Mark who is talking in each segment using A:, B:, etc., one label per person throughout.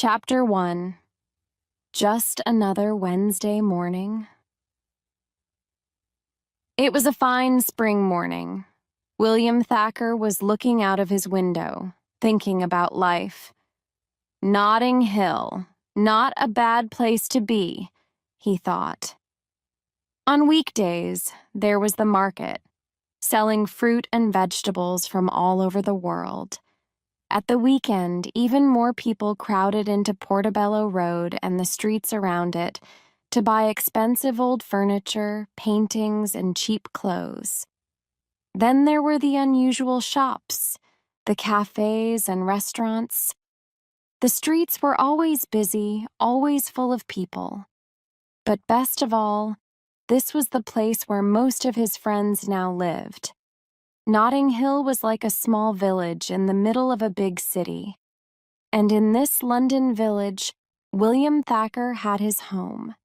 A: Chapter 1. Just Another Wednesday Morning. It was a fine spring morning. William Thacker was looking out of his window, thinking about life. Notting Hill, not a bad place to be, he thought. On weekdays, there was the market, selling fruit and vegetables from all over the world. At the weekend, even more people crowded into Portobello Road and the streets around it to buy expensive old furniture, paintings, and cheap clothes. Then there were the unusual shops, the cafes and restaurants. The streets were always busy, always full of people. But best of all, this was the place where most of his friends now lived. Notting Hill was like a small village in the middle of a big city. And in this London village, William Thacker had his home.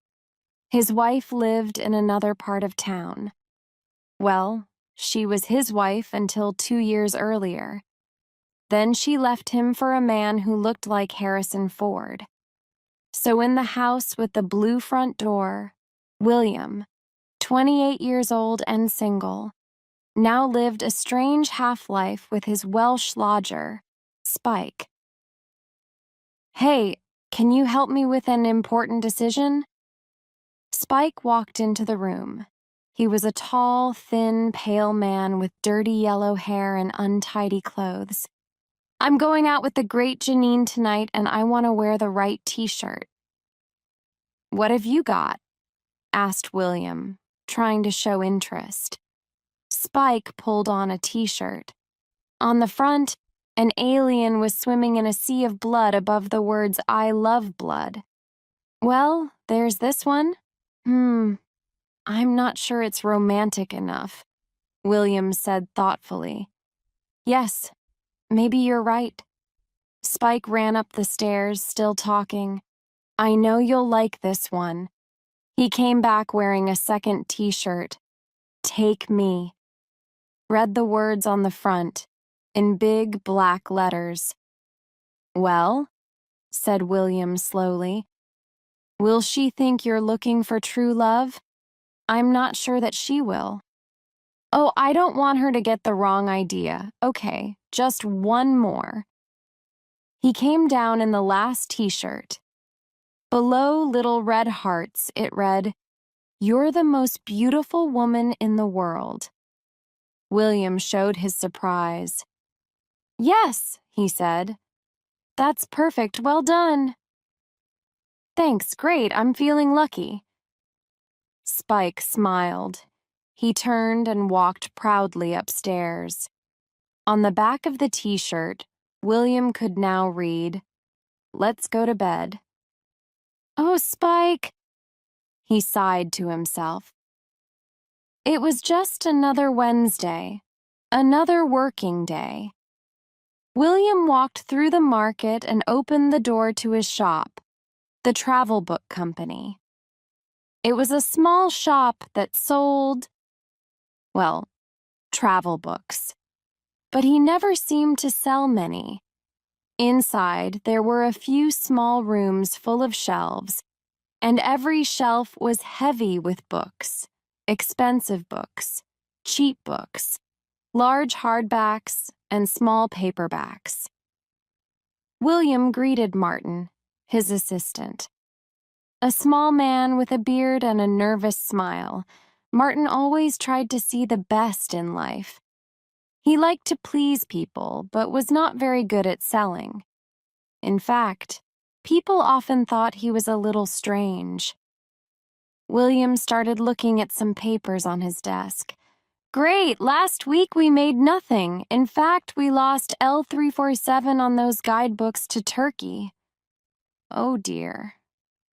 A: His wife lived in another part of town. Well, she was his wife until 2 years earlier. Then she left him for a man who looked like Harrison Ford. So in the house with the blue front door, William, 28 years old and single, now lived a strange half-life with his Welsh lodger, Spike. "Hey, can you help me with an important decision?" Spike walked into the room. He was a tall, thin, pale man with dirty yellow hair and untidy clothes. "I'm going out with the great Janine tonight, and I want to wear the right t-shirt." "What have you got?" asked William, trying to show interest. Spike pulled on a t-shirt. On the front, an alien was swimming in a sea of blood above the words, "I love blood." "Well, there's this one. I'm not sure it's romantic enough," William said thoughtfully. "Yes, maybe you're right." Spike ran up the stairs, still talking. "I know you'll like this one." He came back wearing a second t-shirt. "Take me." Read the words on the front, in big black letters. "Well," said William slowly, "will she think you're looking for true love? I'm not sure that she will." "Oh, I don't want her to get the wrong idea. Okay, just one more." He came down in the last t-shirt. Below little red hearts, it read, "You're the most beautiful woman in the world." William showed his surprise. "Yes," he said. "That's perfect. Well done." "Thanks, great. I'm feeling lucky." Spike smiled. He turned and walked proudly upstairs. On the back of the t-shirt, William could now read, "Let's go to bed." "Oh, Spike," he sighed to himself. It was just another Wednesday, another working day. William walked through the market and opened the door to his shop, the Travel Book Company. It was a small shop that sold, well, travel books. But he never seemed to sell many. Inside, there were a few small rooms full of shelves, and every shelf was heavy with books, expensive books, cheap books, large hardbacks, and small paperbacks. William greeted Martin, his assistant. A small man with a beard and a nervous smile, Martin always tried to see the best in life. He liked to please people, but was not very good at selling. In fact, people often thought he was a little strange. William started looking at some papers on his desk. "Great, last week we made nothing. In fact, we lost L347 on those guidebooks to Turkey." "Oh dear.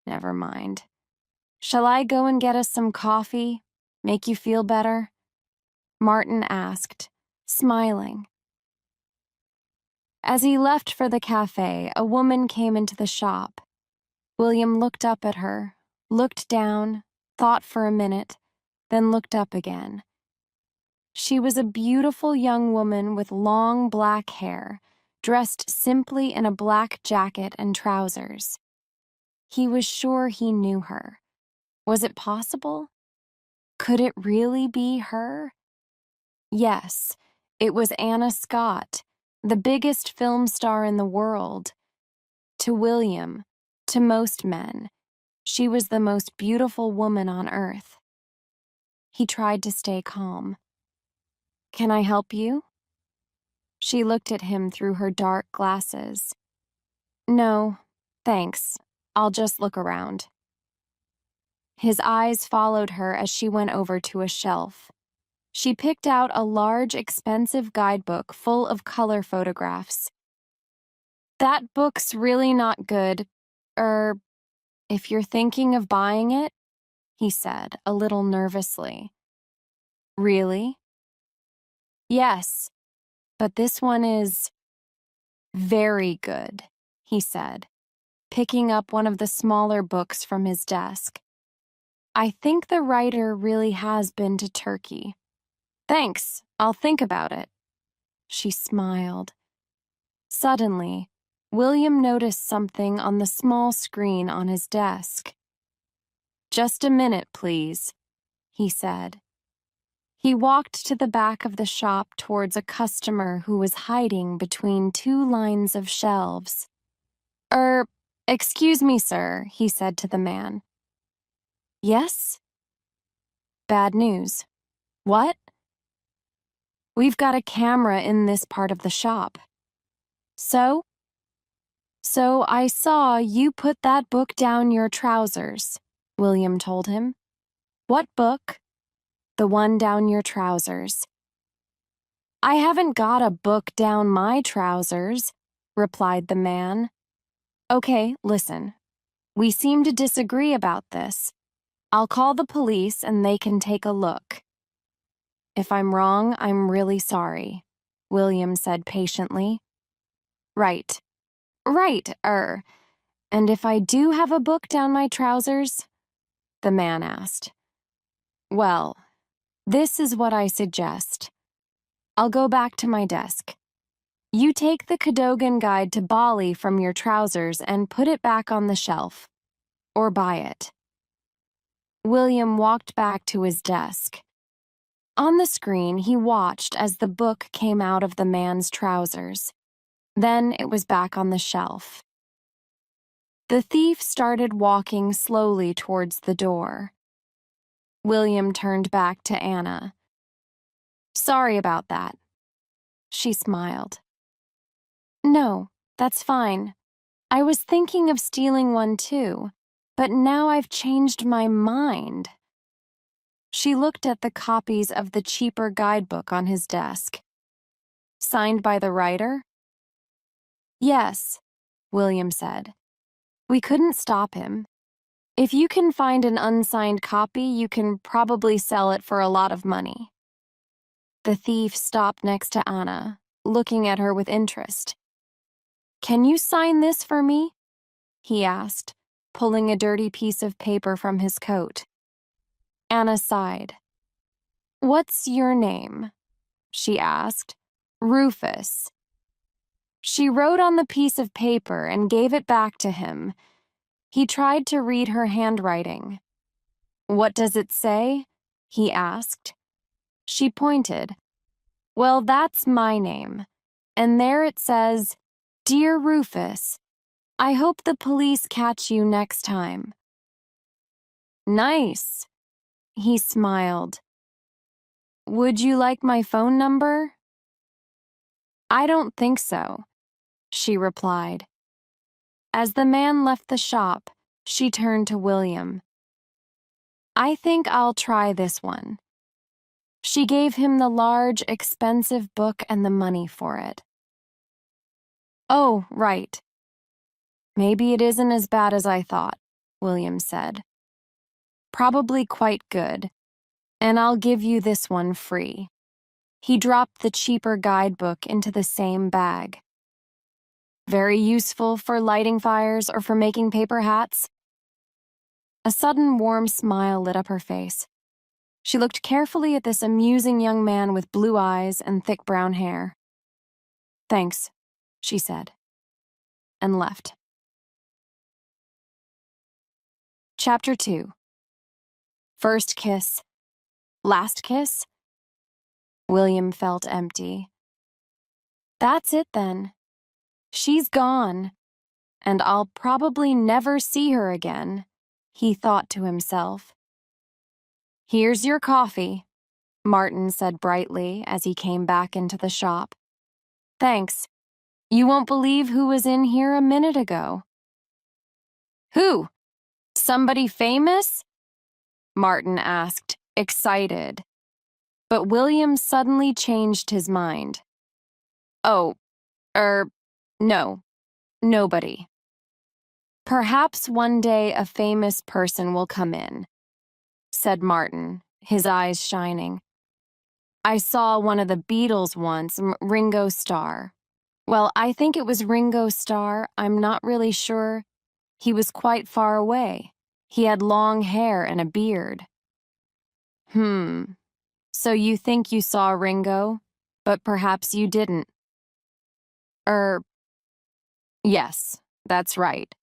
A: Never mind. Shall I go and get us some coffee? Make you feel better?" Martin asked, smiling. As he left for the cafe, a woman came into the shop. William looked up at her, looked down, thought for a minute, then looked up again. She was a beautiful young woman with long black hair, dressed simply in a black jacket and trousers. He was sure he knew her. Was it possible? Could it really be her? Yes, it was Anna Scott, the biggest film star in the world. To William, to most men, she was the most beautiful woman on earth. He tried to stay calm. "Can I help you?" She looked at him through her dark glasses. "No, thanks. I'll just look around." His eyes followed her as she went over to a shelf. She picked out a large, expensive guidebook full of color photographs. "That book's really not good. If you're thinking of buying it," he said, a little nervously. "Really?" "Yes, but this one is very good," he said, picking up one of the smaller books from his desk. "I think the writer really has been to Turkey." "Thanks, I'll think about it." She smiled. Suddenly, William noticed something on the small screen on his desk. "Just a minute, please," he said. He walked to the back of the shop towards a customer who was hiding between two lines of shelves. Excuse me, sir," he said to the man. "Yes?" "Bad news." "What?" "We've got a camera in this part of the shop." "So?" "So I saw you put that book down your trousers," William told him. "What book?" "The one down your trousers." "I haven't got a book down my trousers," replied the man. "Okay, listen. We seem to disagree about this. I'll call the police and they can take a look." "If I'm wrong, I'm really sorry," William said patiently. Right. And if I do have a book down my trousers?" the man asked. "Well, this is what I suggest. I'll go back to my desk. You take the Cadogan Guide to Bali from your trousers and put it back on the shelf. Or buy it." William walked back to his desk. On the screen, he watched as the book came out of the man's trousers. Then it was back on the shelf. The thief started walking slowly towards the door. William turned back to Anna. "Sorry about that." She smiled. "No, that's fine. I was thinking of stealing one too, but now I've changed my mind." She looked at the copies of the cheaper guidebook on his desk. "Signed by the writer?" "Yes," William said. "We couldn't stop him. If you can find an unsigned copy, you can probably sell it for a lot of money." The thief stopped next to Anna, looking at her with interest. "Can you sign this for me?" he asked, pulling a dirty piece of paper from his coat. Anna sighed. "What's your name?" she asked. "Rufus." She wrote on the piece of paper and gave it back to him. He tried to read her handwriting. "What does it say?" he asked. She pointed. "Well, that's my name. And there it says, 'Dear Rufus, I hope the police catch you next time.'" "Nice," he smiled. "Would you like my phone number?" "I don't think so," she replied. As the man left the shop, she turned to William. "I think I'll try this one." She gave him the large, expensive book and the money for it. "Oh, right. Maybe it isn't as bad as I thought," William said. "Probably quite good. And I'll give you this one free." He dropped the cheaper guidebook into the same bag. "Very useful for lighting fires or for making paper hats?" A sudden warm smile lit up her face. She looked carefully at this amusing young man with blue eyes and thick brown hair. "Thanks," she said, and left. Chapter 2. First kiss. Last kiss? William felt empty. That's it then. She's gone, and I'll probably never see her again, he thought to himself. Here's your coffee, Martin said brightly as he came back into the shop. Thanks. You won't believe who was in here a minute ago. Who? Somebody famous? Martin asked, excited. But William suddenly changed his mind. Oh, no, nobody. Perhaps one day a famous person will come in, said Martin, his eyes shining. I saw one of the Beatles once, Ringo Starr. Well, I think it was Ringo Starr, I'm not really sure. He was quite far away. He had long hair and a beard. So you think you saw Ringo, but perhaps you didn't. Yes, that's right.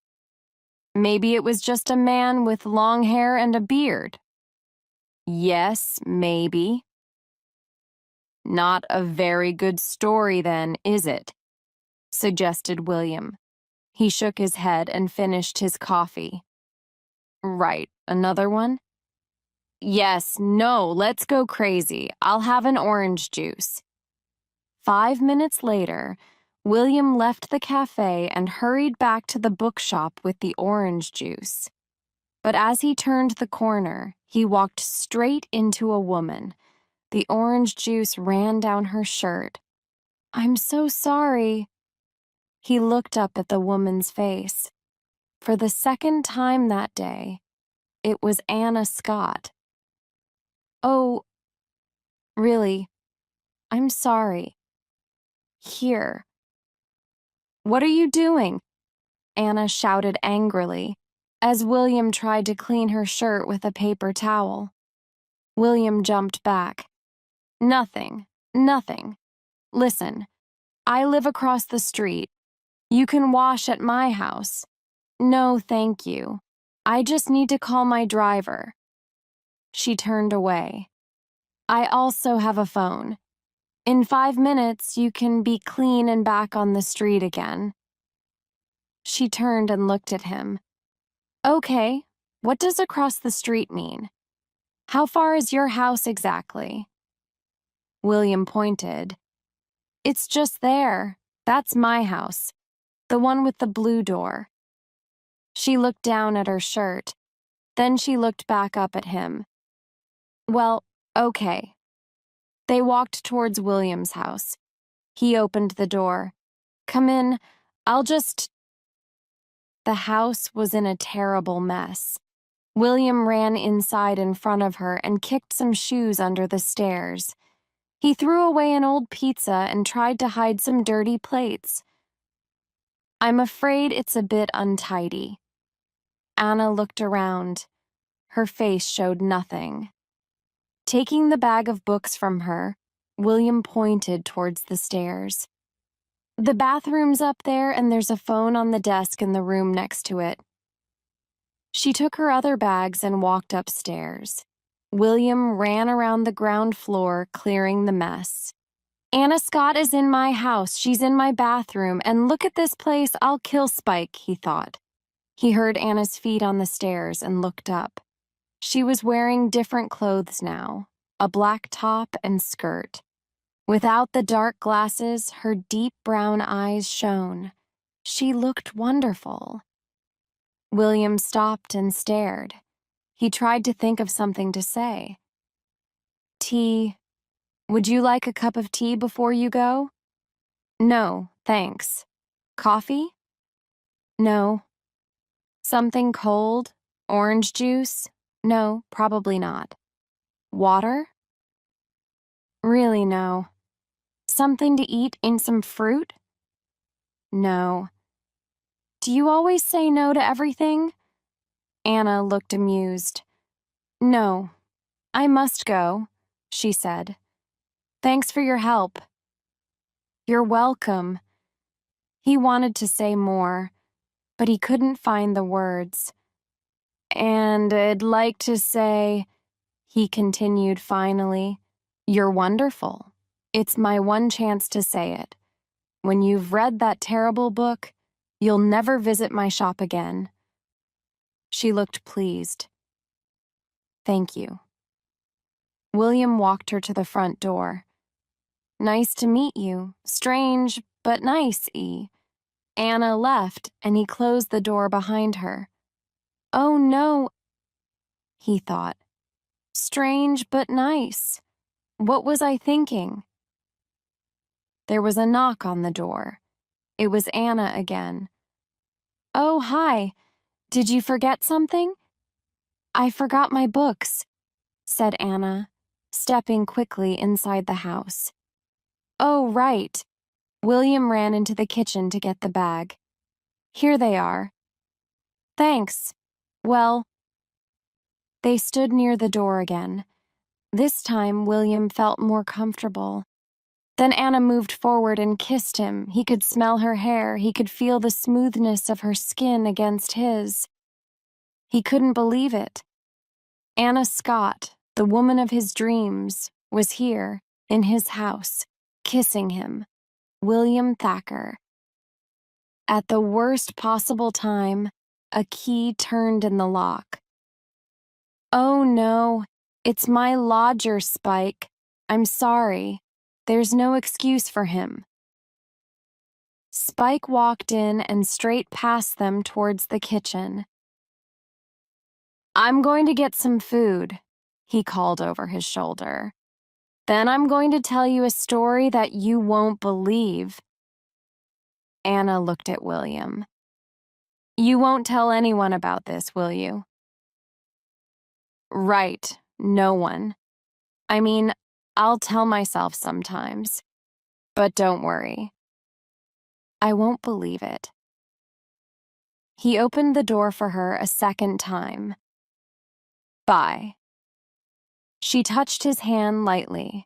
A: Maybe it was just a man with long hair and a beard. Yes, maybe. Not a very good story then, is it? Suggested William. He shook his head and finished his coffee. Right, another one? Yes, no, let's go crazy. I'll have an orange juice. 5 minutes later, William left the cafe and hurried back to the bookshop with the orange juice. But as he turned the corner, he walked straight into a woman. The orange juice ran down her shirt. I'm so sorry. He looked up at the woman's face. For the second time that day, it was Anna Scott. Oh, really, I'm sorry. Here. What are you doing? Anna shouted angrily, as William tried to clean her shirt with a paper towel. William jumped back. Nothing. Listen, I live across the street. You can wash at my house. No, thank you. I just need to call my driver. She turned away. I also have a phone. In 5 minutes, you can be clean and back on the street again. She turned and looked at him. Okay, what does across the street mean? How far is your house exactly? William pointed. It's just there. That's my house. The one with the blue door. She looked down at her shirt. Then she looked back up at him. Well, okay. They walked towards William's house. He opened the door. Come in. The house was in a terrible mess. William ran inside in front of her and kicked some shoes under the stairs. He threw away an old pizza and tried to hide some dirty plates. I'm afraid it's a bit untidy. Anna looked around. Her face showed nothing. Taking the bag of books from her, William pointed towards the stairs. The bathroom's up there and there's a phone on the desk in the room next to it. She took her other bags and walked upstairs. William ran around the ground floor, clearing the mess. Anna Scott is in my house. She's in my bathroom. And look at this place. I'll kill Spike, he thought. He heard Anna's feet on the stairs and looked up. She was wearing different clothes now, a black top and skirt. Without the dark glasses, her deep brown eyes shone. She looked wonderful. William stopped and stared. He tried to think of something to say. Tea. Would you like a cup of tea before you go? No, thanks. Coffee? No. Something cold? Orange juice? No, probably not. Water? Really, no. Something to eat and some fruit? No. Do you always say no to everything? Anna looked amused. No, I must go, she said. Thanks for your help. You're welcome. He wanted to say more, but he couldn't find the words. "And I'd like to say," he continued finally, "you're wonderful. It's my one chance to say it. When you've read that terrible book, you'll never visit my shop again." She looked pleased. "Thank you." William walked her to the front door. "Nice to meet you. Strange, but nice, E." Anna left, and he closed the door behind her. "Oh, no," he thought. "Strange, but nice. What was I thinking?" There was a knock on the door. It was Anna again. "Oh, hi. Did you forget something?" "I forgot my books," said Anna, stepping quickly inside the house. "Oh, right." William ran into the kitchen to get the bag. "Here they are." "Thanks. Well," they stood near the door again. This time, William felt more comfortable. Then Anna moved forward and kissed him. He could smell her hair. He could feel the smoothness of her skin against his. He couldn't believe it. Anna Scott, the woman of his dreams, was here, in his house, kissing him. William Thacker. At the worst possible time, a key turned in the lock. "Oh, no, it's my lodger, Spike. I'm sorry. There's no excuse for him." Spike walked in and straight past them towards the kitchen. "I'm going to get some food," he called over his shoulder. "Then I'm going to tell you a story that you won't believe." Anna looked at William. "You won't tell anyone about this, will you?" "Right, no one. I mean, I'll tell myself sometimes. But don't worry. I won't believe it." He opened the door for her a second time. "Bye." She touched his hand lightly,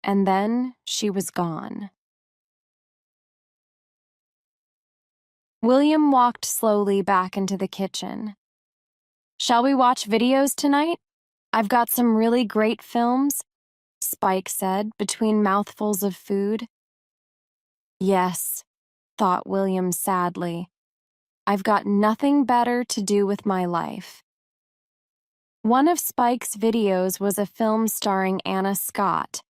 A: and then she was gone. William walked slowly back into the kitchen. "Shall we watch videos tonight? I've got some really great films," Spike said between mouthfuls of food. "Yes," thought William sadly. "I've got nothing better to do with my life." One of Spike's videos was a film starring Anna Scott.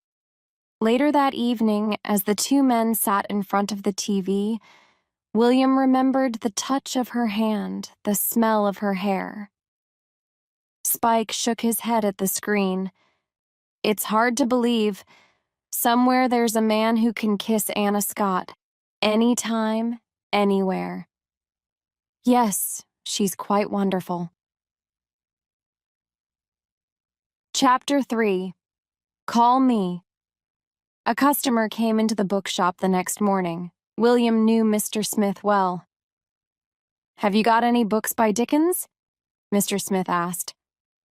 A: Later that evening, as the two men sat in front of the TV, William remembered the touch of her hand, the smell of her hair. Spike shook his head at the screen. "It's hard to believe. Somewhere there's a man who can kiss Anna Scott. Anytime, anywhere. Yes, she's quite wonderful." Chapter 3. Call Me. A customer came into the bookshop the next morning. William knew Mr. Smith well. "Have you got any books by Dickens?" Mr. Smith asked.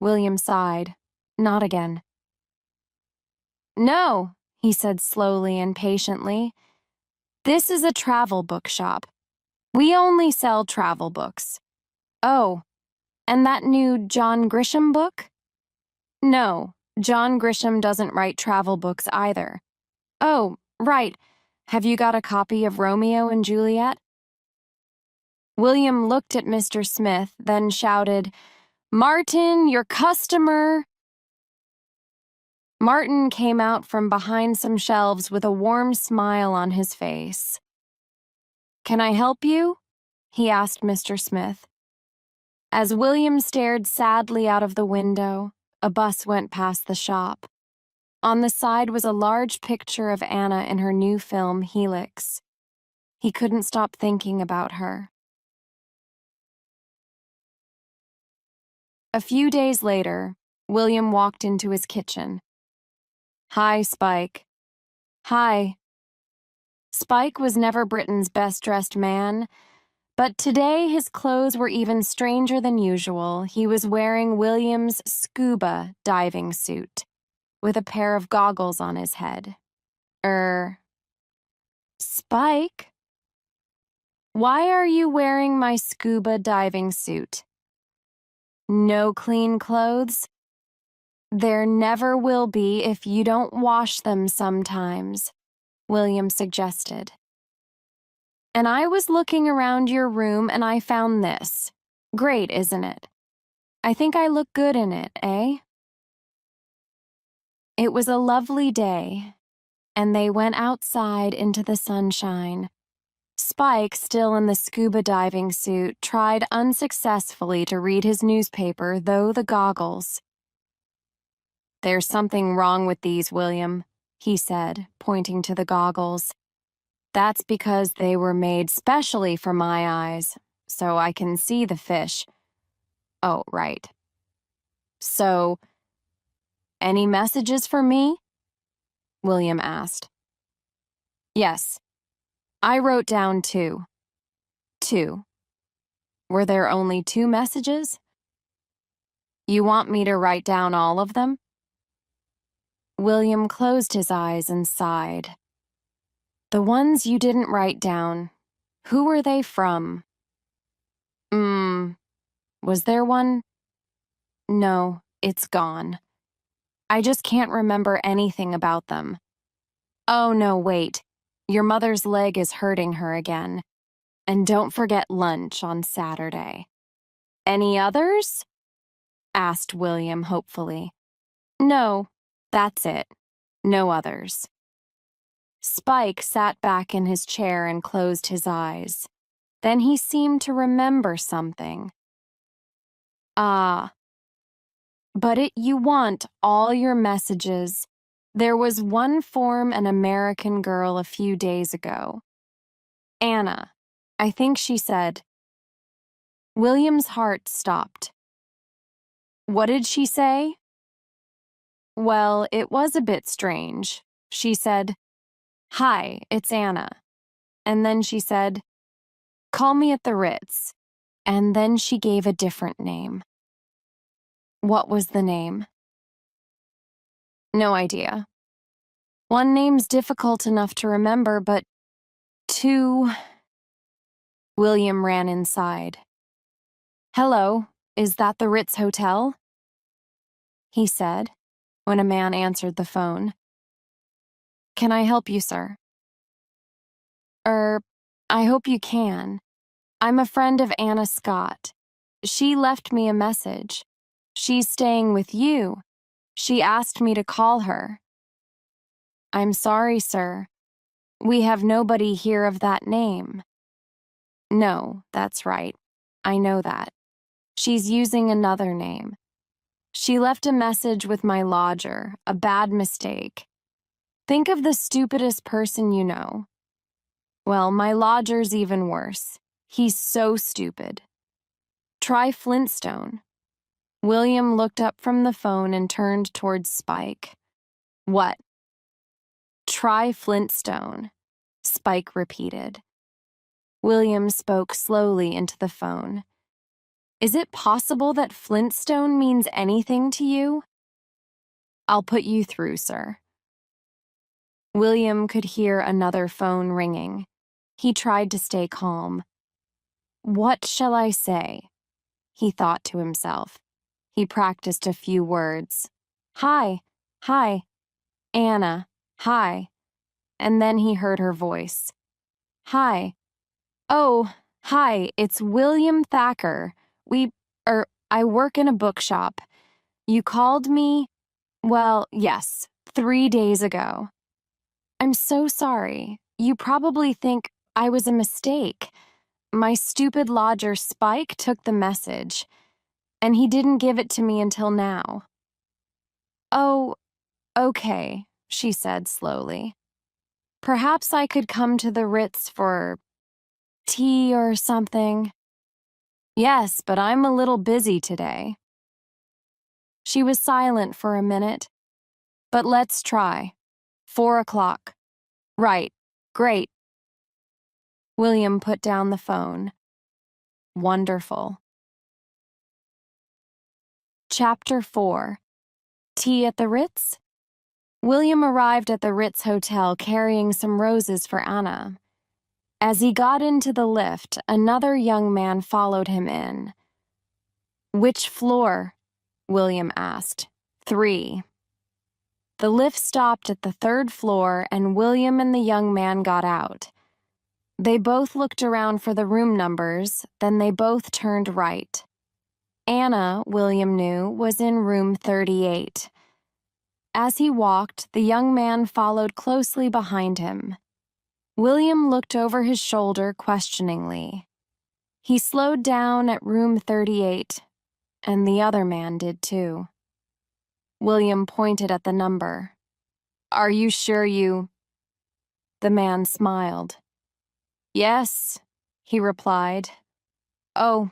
A: William sighed. "Not again." "No," he said slowly and patiently. "This is a travel bookshop. We only sell travel books." "Oh, and that new John Grisham book?" "No, John Grisham doesn't write travel books either." "Oh, right. Have you got a copy of Romeo and Juliet?" William looked at Mr. Smith, then shouted, "Martin, your customer!" Martin came out from behind some shelves with a warm smile on his face. "Can I help you?" he asked Mr. Smith. As William stared sadly out of the window, a bus went past the shop. On the side was a large picture of Anna in her new film, Helix. He couldn't stop thinking about her. A few days later, William walked into his kitchen. "Hi, Spike." "Hi." Spike was never Britain's best-dressed man, but today his clothes were even stranger than usual. He was wearing William's scuba diving suit, with a pair of goggles on his head. Spike?" Why are you wearing my scuba diving suit? No clean clothes? There never will be if you don't wash them sometimes, William suggested. And I was looking around your room and I found this. Great, isn't it? I think I look good in it, eh? It was a lovely day, and they went outside into the sunshine. Spike, still in the scuba diving suit, tried unsuccessfully to read his newspaper, though the goggles. There's something wrong with these, William, he said, pointing to the goggles. That's because they were made specially for my eyes, so I can see the fish. Oh, right. So, any messages for me? William asked. Yes. I wrote down 2. 2. Were there only 2 messages? You want me to write down all of them? William closed his eyes and sighed. The ones you didn't write down, who were they from? Was there one? No, it's gone. I just can't remember anything about them. Oh, no, wait. Your mother's leg is hurting her again. And don't forget lunch on Saturday. Any others? Asked William hopefully. No, that's it. No others. Spike sat back in his chair and closed his eyes. Then he seemed to remember something. Ah. But you want all your messages. There was one from an American girl a few days ago. Anna, I think she said. William's heart stopped. What did she say? Well, it was a bit strange. She said, "Hi, it's Anna." And then she said, "Call me at the Ritz." And then she gave a different name. What was the name? No idea. One name's difficult enough to remember, but 2... William ran inside. Hello, is that the Ritz Hotel? He said, when a man answered the phone. Can I help you, sir? I hope you can. I'm a friend of Anna Scott. She left me a message. She's staying with you. She asked me to call her. I'm sorry, sir. We have nobody here of that name. No, that's right. I know that. She's using another name. She left a message with my lodger, a bad mistake. Think of the stupidest person you know. Well, my lodger's even worse. He's so stupid. Try Flintstone. William looked up from the phone and turned towards Spike. What? Try Flintstone, Spike repeated. William spoke slowly into the phone. Is it possible that Flintstone means anything to you? I'll put you through, sir. William could hear another phone ringing. He tried to stay calm. What shall I say? He thought to himself. He practiced a few words. Hi, Anna, hi. And then he heard her voice. Hi. Oh, hi, it's William Thacker. I work in a bookshop. You called me? Well, yes, 3 days ago. I'm so sorry. You probably think I was a mistake. My stupid lodger Spike took the message, and he didn't give it to me until now. Oh, okay, she said slowly. Perhaps I could come to the Ritz for tea or something. Yes, but I'm a little busy today. She was silent for a minute. But let's try. 4 o'clock. Right. Great. William put down the phone. Wonderful. Chapter 4. Tea at the Ritz? William arrived at the Ritz Hotel carrying some roses for Anna. As he got into the lift, another young man followed him in. "Which floor?" William asked. "3." The lift stopped at the 3rd floor, and William and the young man got out. They both looked around for the room numbers, then they both turned right. Anna, William knew, was in room 38. As he walked, the young man followed closely behind him. William looked over his shoulder questioningly. He slowed down at room 38, and the other man did too. William pointed at the number. "Are you sure you—" The man smiled. "Yes," he replied. "Oh,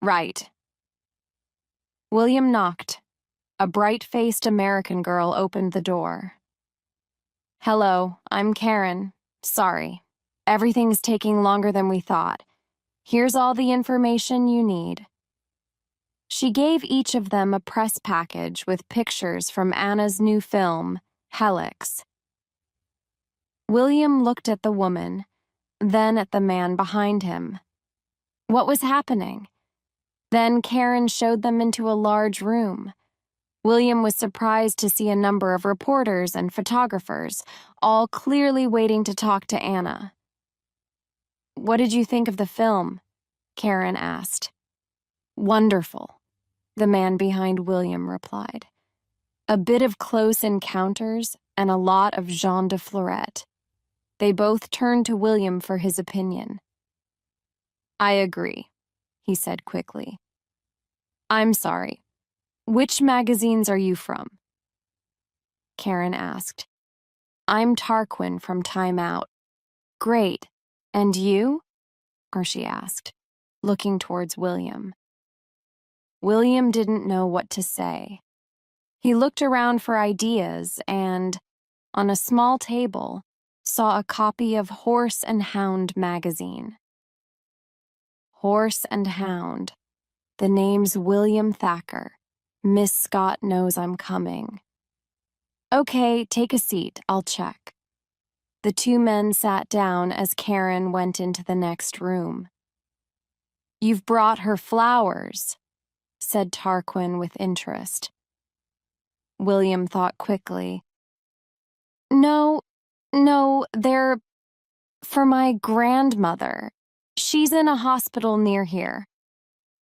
A: right." William knocked. A bright-faced American girl opened the door. "Hello, I'm Karen. Sorry. Everything's taking longer than we thought. Here's all the information you need." She gave each of them a press package with pictures from Anna's new film, Helix. William looked at the woman, then at the man behind him. What was happening? Then Karen showed them into a large room. William was surprised to see a number of reporters and photographers, all clearly waiting to talk to Anna. "What did you think of the film?" Karen asked. "Wonderful," the man behind William replied. "A bit of close encounters and a lot of Jean de Florette." They both turned to William for his opinion. "I agree," he said quickly. "I'm sorry. Which magazines are you from?" Karen asked. "I'm Tarquin from Time Out." "Great. And you?" Hershey asked, looking towards William. William didn't know what to say. He looked around for ideas and, on a small table, saw a copy of Horse and Hound magazine. Horse and Hound. The name's William Thacker. Miss Scott knows I'm coming. "Okay, take a seat. I'll check." The two men sat down as Karen went into the next room. "You've brought her flowers," said Tarquin with interest. William thought quickly. No, they're for my grandmother. She's in a hospital near here.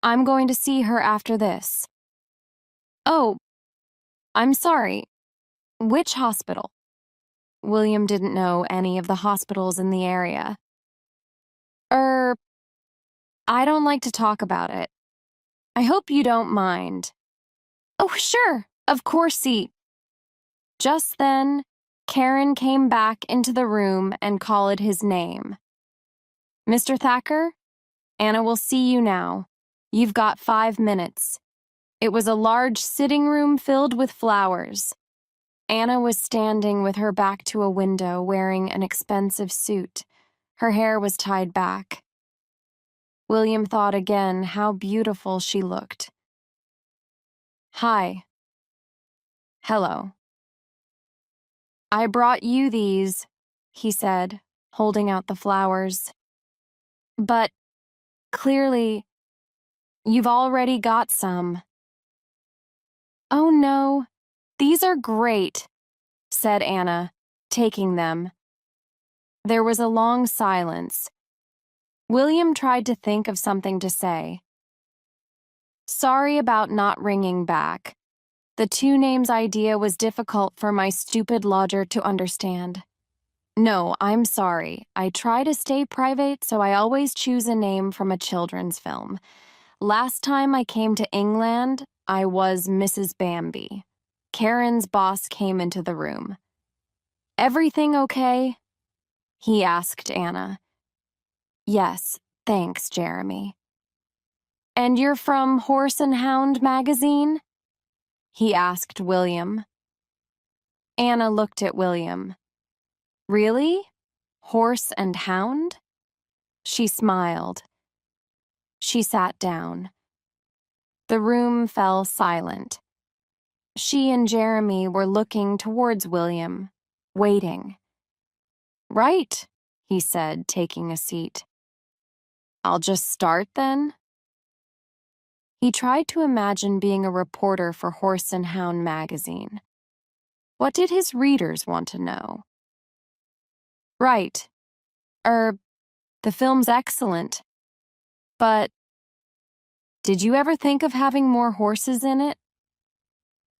A: I'm going to see her after this." "Oh, I'm sorry. Which hospital?" William didn't know any of the hospitals in the area. I don't like to talk about it. I hope you don't mind." "Oh, sure, of course, see." Just then, Karen came back into the room and called his name. "Mr. Thacker, Anna will see you now. You've got 5 minutes." It was a large sitting room filled with flowers. Anna was standing with her back to a window wearing an expensive suit. Her hair was tied back. William thought again how beautiful she looked. "Hi." "Hello." "I brought you these," he said, holding out the flowers. "But, clearly, you've already got some." "Oh no, these are great," said Anna, taking them. There was a long silence. William tried to think of something to say. "Sorry about not ringing back. The two names idea was difficult for my stupid lodger to understand. No, I'm sorry. I try to stay private, so I always choose a name from a children's film. Last time I came to England, I was Mrs. Bambi." Karen's boss came into the room. "Everything okay?" he asked Anna. "Yes, thanks, Jeremy." "And you're from Horse and Hound magazine?" he asked William. Anna looked at William. "Really? Horse and Hound?" She smiled. She sat down. The room fell silent. She and Jeremy were looking towards William, waiting. "Right," he said, taking a seat. I'll just start then? He tried to imagine being a reporter for Horse and Hound magazine. What did his readers want to know? Right. The film's excellent. But did you ever think of having more horses in it?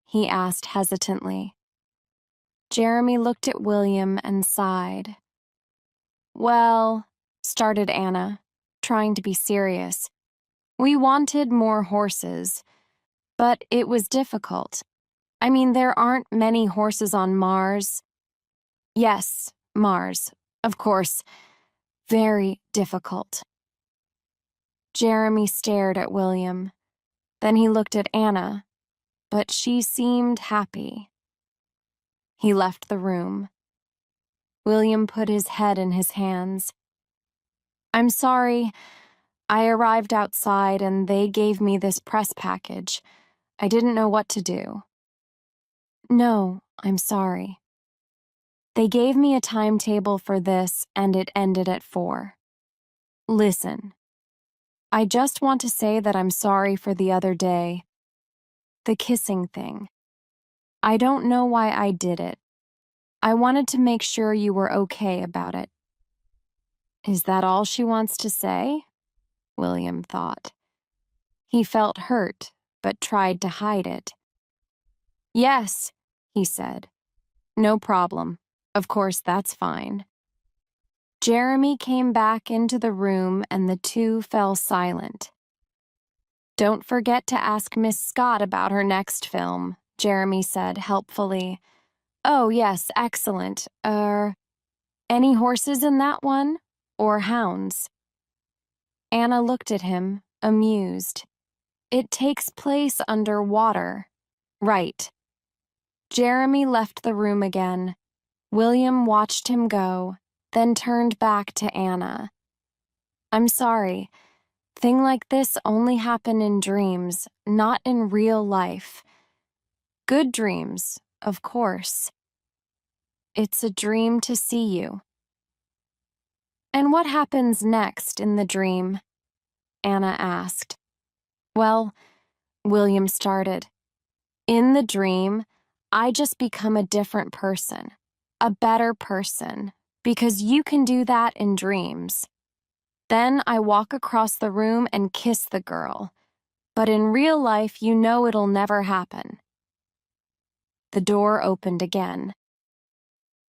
A: He asked hesitantly. Jeremy looked at William and sighed. Well, started Anna, trying to be serious. We wanted more horses, but it was difficult. I mean, there aren't many horses on Mars. Yes, Mars, of course. Very difficult. Jeremy stared at William. Then he looked at Anna, but she seemed happy. He left the room. William put his head in his hands. I'm sorry. I arrived outside and they gave me this press package. I didn't know what to do. No, I'm sorry. They gave me a timetable for this and it ended at 4. Listen. I just want to say that I'm sorry for the other day. The kissing thing. I don't know why I did it. I wanted to make sure you were okay about it. Is that all she wants to say? William thought. He felt hurt, but tried to hide it. Yes, he said. No problem. Of course, that's fine. Jeremy came back into the room and the two fell silent. Don't forget to ask Miss Scott about her next film, Jeremy said helpfully. Oh, yes, excellent. Any horses in that one? Or hounds? Anna looked at him, amused. It takes place under water. Right. Jeremy left the room again. William watched him go, then turned back to Anna. I'm sorry. Thing like this only happen in dreams, not in real life. Good dreams, of course. It's a dream to see you. And what happens next in the dream? Anna asked. Well, William started. In the dream, I just become a different person, a better person, because you can do that in dreams. Then I walk across the room and kiss the girl. But in real life, you know it'll never happen. The door opened again.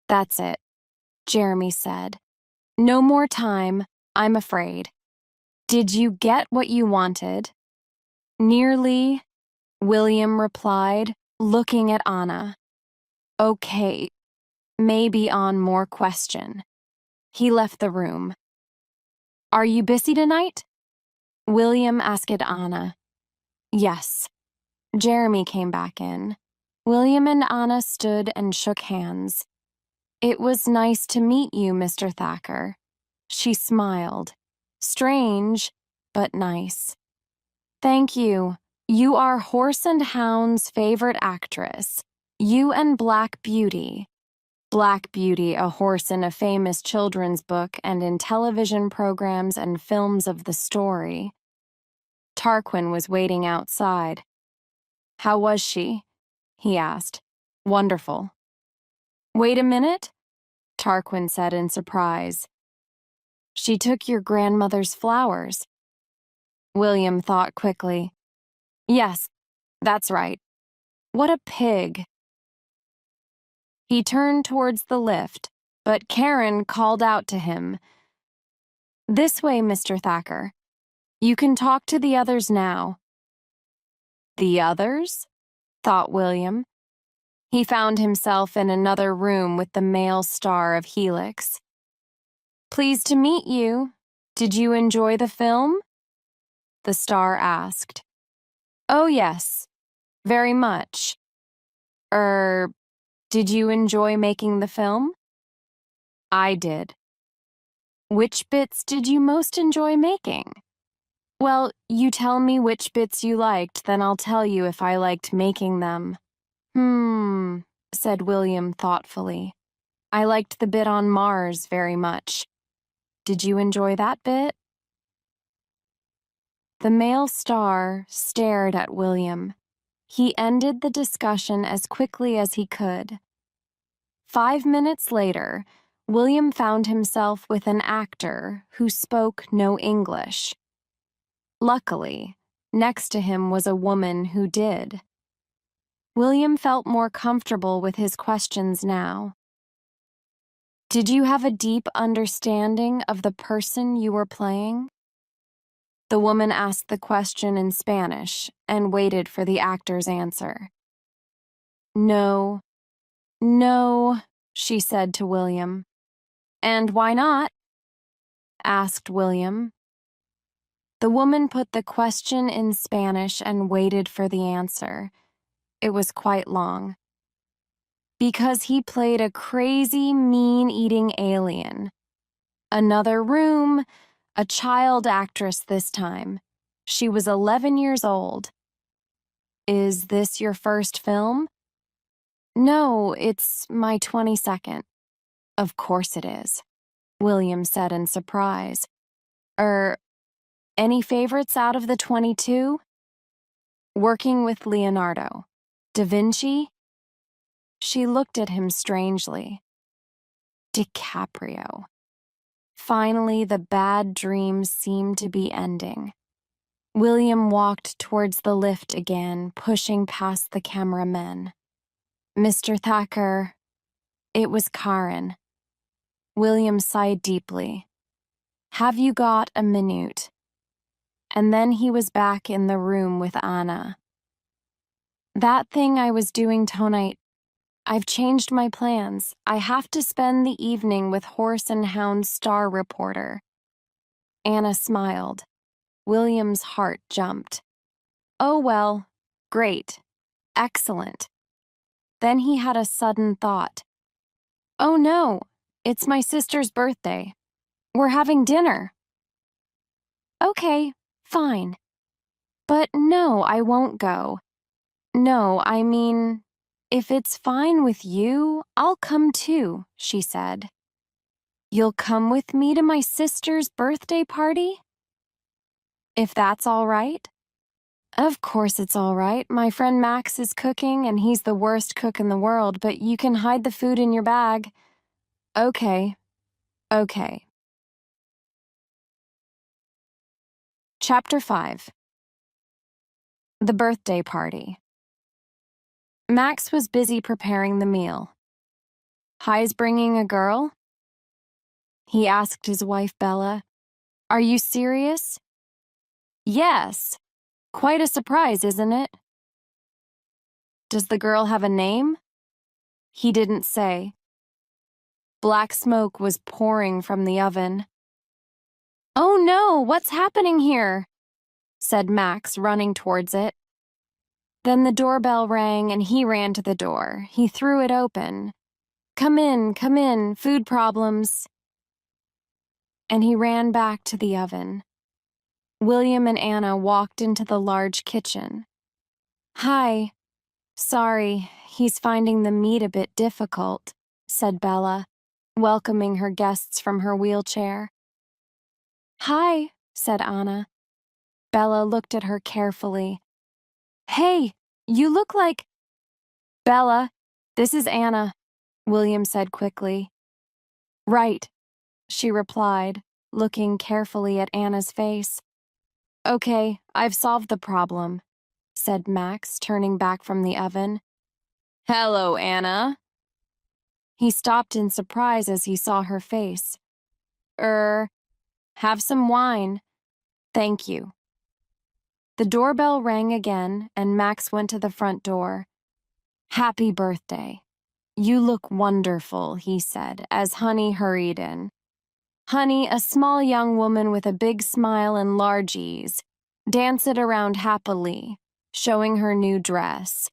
A: That's it, Jeremy said. No more time, I'm afraid. Did you get what you wanted? Nearly, William replied, looking at Anna. Okay, maybe on more question. He left the room. Are you busy tonight? William asked Anna. Yes. Jeremy came back in. William and Anna stood and shook hands. It was nice to meet you, Mr. Thacker. She smiled. Strange, but nice. Thank you. You are Horse and Hound's favorite actress. You and Black Beauty. Black Beauty, a horse in a famous children's book and in television programs and films of the story. Tarquin was waiting outside. How was she? He asked. Wonderful. Wait a minute, Tarquin said in surprise. She took your grandmother's flowers. William thought quickly. Yes, that's right. What a pig. He turned towards the lift, but Karen called out to him. This way, Mr. Thacker. You can talk to the others now. The others? Thought William. He found himself in another room with the male star of Helix. Pleased to meet you. Did you enjoy the film? The star asked. Oh, yes, very much. Did you enjoy making the film? I did. Which bits did you most enjoy making? Well, you tell me which bits you liked, then I'll tell you if I liked making them. Said William thoughtfully. I liked the bit on Mars very much. Did you enjoy that bit? The male star stared at William. He ended the discussion as quickly as he could. 5 minutes later, William found himself with an actor who spoke no English. Luckily, next to him was a woman who did. William felt more comfortable with his questions now. Did you have a deep understanding of the person you were playing? The woman asked the question in Spanish and waited for the actor's answer. No, she said to William. And why not? Asked William. The woman put the question in Spanish and waited for the answer. It was quite long. Because he played a crazy, mean-eating alien. Another room, a child actress this time. She was 11 years old. Is this your first film? No, it's my 22nd. Of course it is, William said in surprise. Any favorites out of the 22? Working with Leonardo. Da Vinci? She looked at him strangely. DiCaprio. Finally, the bad dreams seemed to be ending. William walked towards the lift again, pushing past the cameramen. Mr. Thacker. It was Karen. William sighed deeply. Have you got a minute? And then he was back in the room with Anna. That thing I was doing tonight, I've changed my plans. I have to spend the evening with Horse and Hound star reporter. Anna smiled. William's heart jumped. Oh well, great, excellent. Then he had a sudden thought. Oh no, it's my sister's birthday. We're having dinner. Okay, fine. But no, I won't go. No, I mean, if it's fine with you, I'll come too, she said. You'll come with me to my sister's birthday party? If that's all right? Of course it's all right. My friend Max is cooking and he's the worst cook in the world, but you can hide the food in your bag. Okay. Chapter 5. The Birthday Party. Max was busy preparing the meal. Hi's bringing a girl? He asked his wife Bella. Are you serious? Yes. Quite a surprise, isn't it? Does the girl have a name? He didn't say. Black smoke was pouring from the oven. Oh no, what's happening here? Said Max, running towards it. Then the doorbell rang and he ran to the door. He threw it open. Come in, food problems. And he ran back to the oven. William and Anna walked into the large kitchen. Hi. Sorry, he's finding the meat a bit difficult, said Bella, welcoming her guests from her wheelchair. Hi, said Anna. Bella looked at her carefully. Hey, you look like… Bella, this is Anna, William said quickly. Right, she replied, looking carefully at Anna's face. Okay, I've solved the problem, said Max, turning back from the oven. Hello, Anna. He stopped in surprise as he saw her face. Have some wine. Thank you. The doorbell rang again, and Max went to the front door. Happy birthday. You look wonderful, he said, as Honey hurried in. Honey, a small young woman with a big smile and large ease, danced around happily, showing her new dress.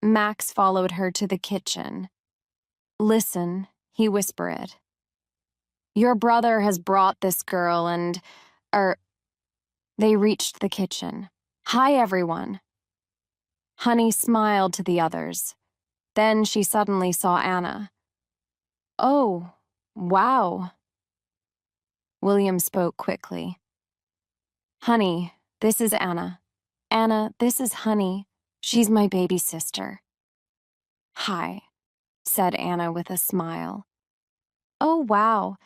A: Max followed her to the kitchen. Listen, he whispered. Your brother has brought this girl and… They reached the kitchen. Hi, everyone. Honey smiled to the others. Then she suddenly saw Anna. Oh, wow. William spoke quickly. Honey, this is Anna. Anna, this is Honey. She's my baby sister. Hi, said Anna with a smile. Oh, wow.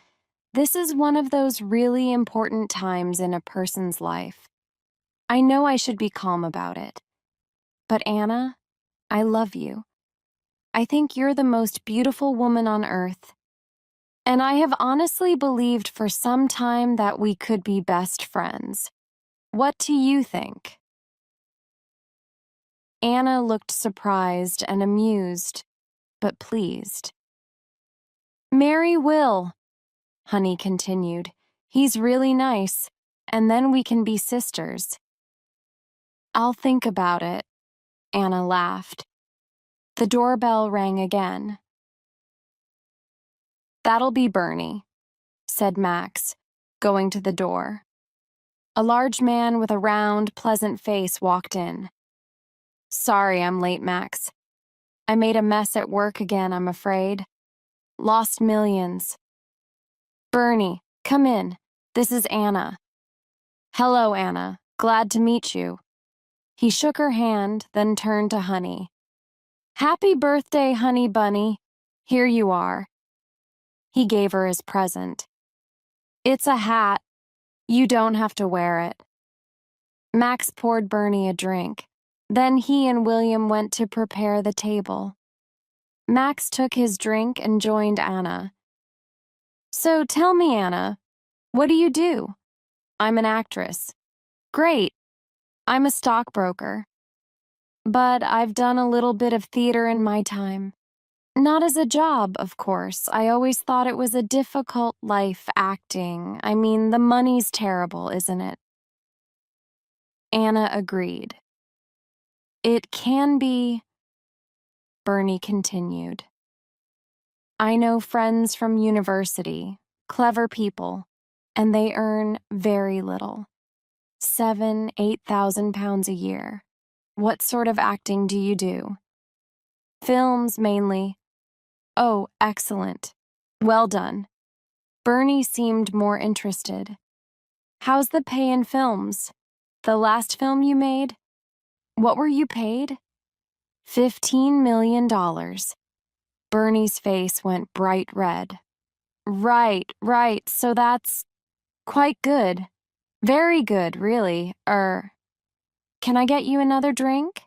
A: This is one of those really important times in a person's life. I know I should be calm about it. But Anna, I love you. I think you're the most beautiful woman on earth. And I have honestly believed for some time that we could be best friends. What do you think? Anna looked surprised and amused, but pleased. Marry Will, Honey continued. He's really nice, and then we can be sisters. I'll think about it, Anna laughed. The doorbell rang again. That'll be Bernie, said Max, going to the door. A large man with a round, pleasant face walked in. Sorry I'm late, Max. I made a mess at work again, I'm afraid. Lost millions. Bernie, come in. This is Anna. Hello, Anna. Glad to meet you. He shook her hand, then turned to Honey. Happy birthday, Honey Bunny. Here you are. He gave her his present. It's a hat. You don't have to wear it. Max poured Bernie a drink. Then he and William went to prepare the table. Max took his drink and joined Anna. So tell me, Anna, what do you do? I'm an actress. Great. I'm a stockbroker. But I've done a little bit of theater in my time. Not as a job, of course. I always thought it was a difficult life acting. I mean, the money's terrible, isn't it? Anna agreed. It can be, Bernie continued. I know friends from university, clever people, and they earn very little. 7,000–8,000 pounds a year. What sort of acting do you do? Films, mainly. Oh, excellent. Well done. Bernie seemed more interested. How's the pay in films? The last film you made? What were you paid? $15 million. Bernie's face went bright red. Right. So that's quite good. Very good, really. Can I get you another drink?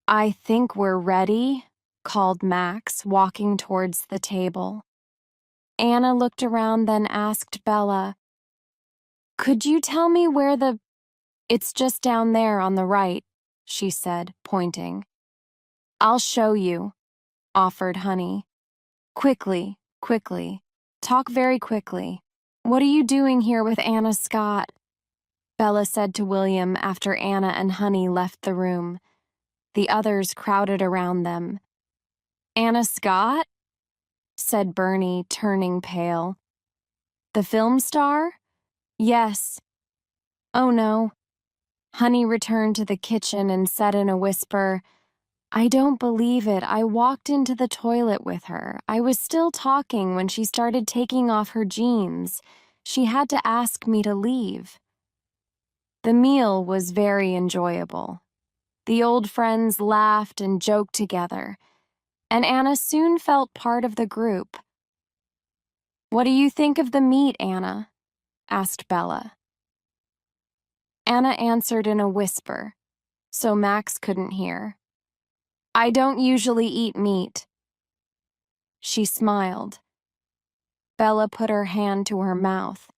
A: I think we're ready, called Max, walking towards the table. Anna looked around, then asked Bella, Could you tell me where It's just down there on the right, she said, pointing. I'll show you, offered Honey. Quickly. Talk very quickly. What are you doing here with Anna Scott? Bella said to William after Anna and Honey left the room. The others crowded around them. Anna Scott? Said Bernie, turning pale. The film star? Yes. Oh no. Honey returned to the kitchen and said in a whisper, I don't believe it. I walked into the toilet with her. I was still talking when she started taking off her jeans. She had to ask me to leave. The meal was very enjoyable. The old friends laughed and joked together, and Anna soon felt part of the group. What do you think of the meat, Anna? Asked Bella. Anna answered in a whisper, so Max couldn't hear. I don't usually eat meat. She smiled. Bella put her hand to her mouth.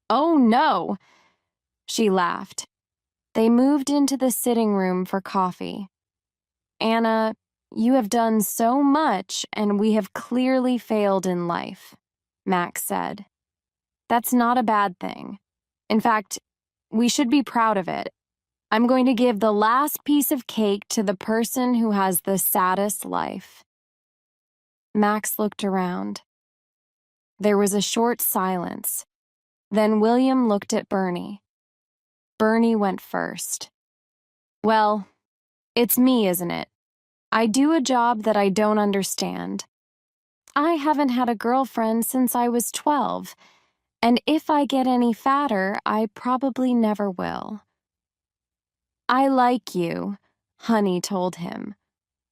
A: Oh no! She laughed. They moved into the sitting room for coffee. Anna, you have done so much, and we have clearly failed in life, Max said. That's not a bad thing. In fact, we should be proud of it. I'm going to give the last piece of cake to the person who has the saddest life. Max looked around. There was a short silence. Then William looked at Bernie. Bernie went first. Well, it's me, isn't it? I do a job that I don't understand. I haven't had a girlfriend since I was 12, And if I get any fatter, I probably never will. I like you, Honey told him.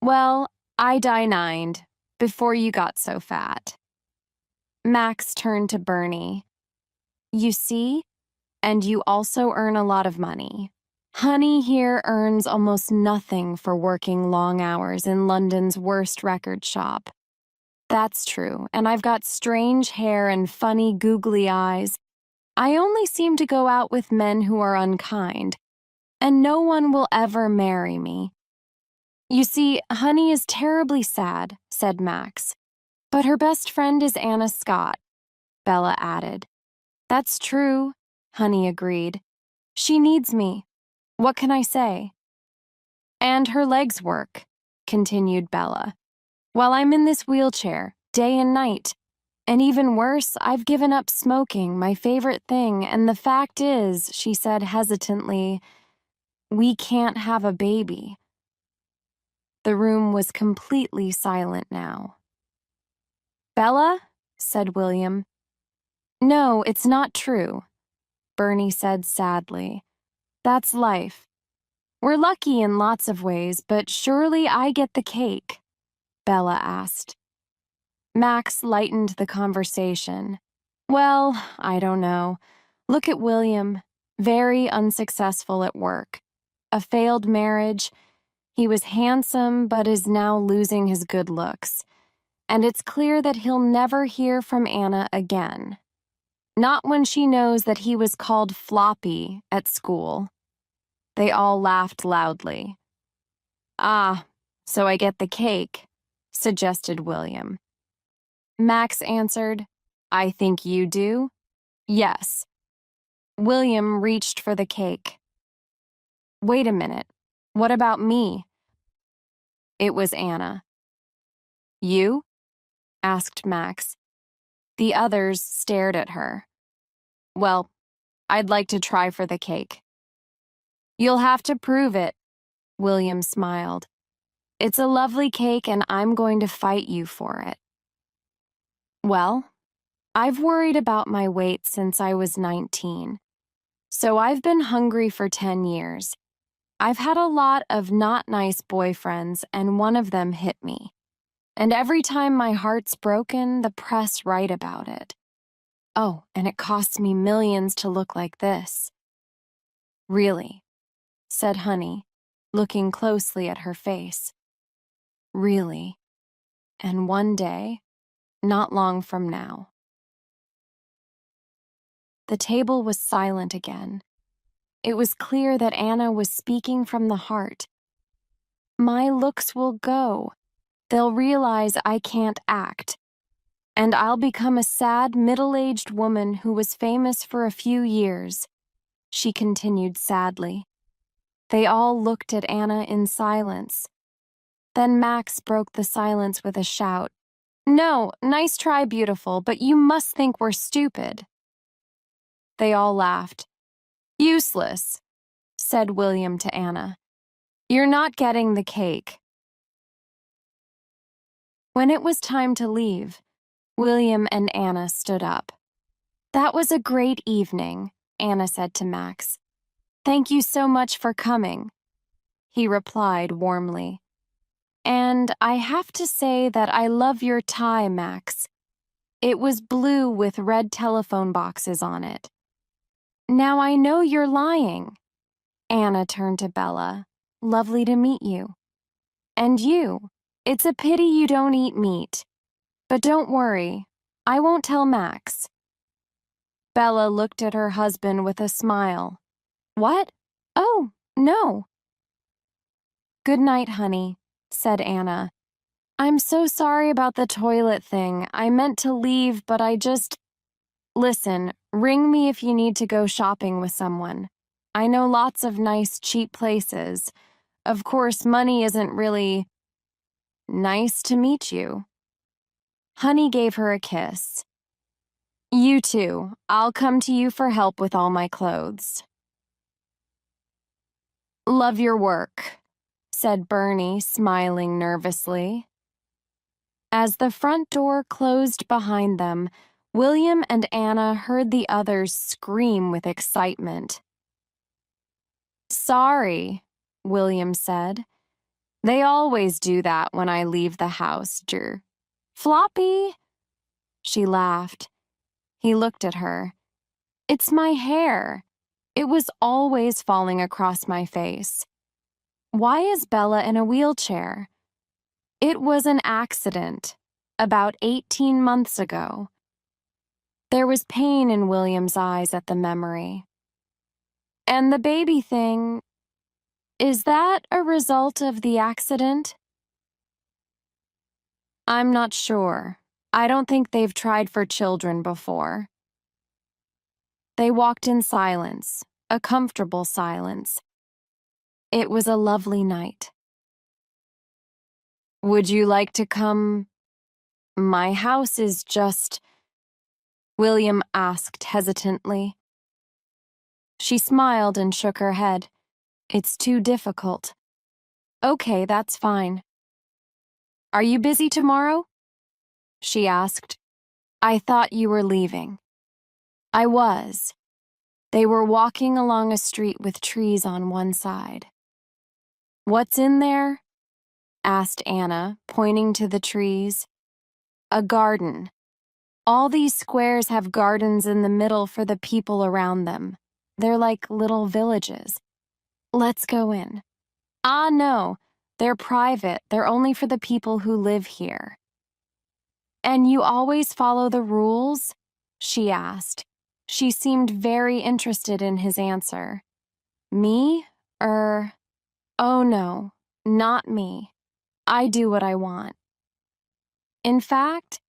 A: Well, I dined before you got so fat. Max turned to Bernie. You see? And you also earn a lot of money. Honey here earns almost nothing for working long hours in London's worst record shop. That's true, and I've got strange hair and funny googly eyes. I only seem to go out with men who are unkind, and no one will ever marry me. You see, Honey is terribly sad, said Max. But her best friend is Anna Scott, Bella added. That's true, Honey agreed. She needs me. What can I say? And her legs work, continued Bella. While I'm in this wheelchair, day and night. And even worse, I've given up smoking, my favorite thing, and the fact is, she said hesitantly, we can't have a baby. The room was completely silent now. Bella? Said William. No, it's not true, Bernie said sadly. That's life. We're lucky in lots of ways, but surely I get the cake, Bella asked. Max lightened the conversation. Well, I don't know. Look at William. Very unsuccessful at work. A failed marriage. He was handsome, but is now losing his good looks. And it's clear that he'll never hear from Anna again. Not when she knows that he was called Floppy at school. They all laughed loudly. Ah, so I get the cake, suggested William. Max answered, I think you do. Yes. William reached for the cake. Wait a minute. What about me? It was Anna. You? Asked Max. The others stared at her. Well, I'd like to try for the cake. You'll have to prove it, William smiled. It's a lovely cake and I'm going to fight you for it. Well, I've worried about my weight since I was 19. So I've been hungry for 10 years. I've had a lot of not nice boyfriends and one of them hit me. And every time my heart's broken, the press write about it. Oh, and it costs me millions to look like this. Really, said Honey, looking closely at her face. Really. And one day, not long from now. The table was silent again. It was clear that Anna was speaking from the heart. My looks will go. They'll realize I can't act. And I'll become a sad, middle-aged woman who was famous for a few years, she continued sadly. They all looked at Anna in silence. Then Max broke the silence with a shout. No, nice try, beautiful, but you must think we're stupid. They all laughed. Useless, said William to Anna. You're not getting the cake. When it was time to leave, William and Anna stood up. That was a great evening, Anna said to Max. Thank you so much for coming, he replied warmly. And I have to say that I love your tie, Max. It was blue with red telephone boxes on it. Now I know you're lying. Anna turned to Bella. Lovely to meet you. And you. It's a pity you don't eat meat. But don't worry, I won't tell Max. Bella looked at her husband with a smile. What? Oh, no. Good night, honey, said Anna. I'm so sorry about the toilet thing. I meant to leave, but I just... Listen, ring me if you need to go shopping with someone. I know lots of nice, cheap places. Of course, money isn't really... Nice to meet you. Honey gave her a kiss. You too. I'll come to you for help with all my clothes. Love your work, said Bernie, smiling nervously. As the front door closed behind them, William and Anna heard the others scream with excitement. "Sorry," William said. "They always do that when I leave the house, Jer. Floppy!" She laughed. He looked at her. "It's my hair. It was always falling across my face. Why is Bella in a wheelchair?" "It was an accident, about 18 months ago." There was pain in William's eyes at the memory. "And the baby thing, is that a result of the accident?" "I'm not sure. I don't think they've tried for children before." They walked in silence, a comfortable silence. It was a lovely night. "Would you like to come? My house is just—" William asked hesitantly. She smiled and shook her head. "It's too difficult." "Okay, that's fine." "Are you busy tomorrow?" she asked. "I thought you were leaving." "I was." They were walking along a street with trees on one side. "What's in there?" asked Anna, pointing to the trees. "A garden. All these squares have gardens in the middle for the people around them. They're like little villages." "Let's go in." "Ah, no. They're private. They're only for the people who live here." "And you always follow the rules?" she asked. She seemed very interested in his answer. "Me? Oh no, not me. I do what I want." In fact,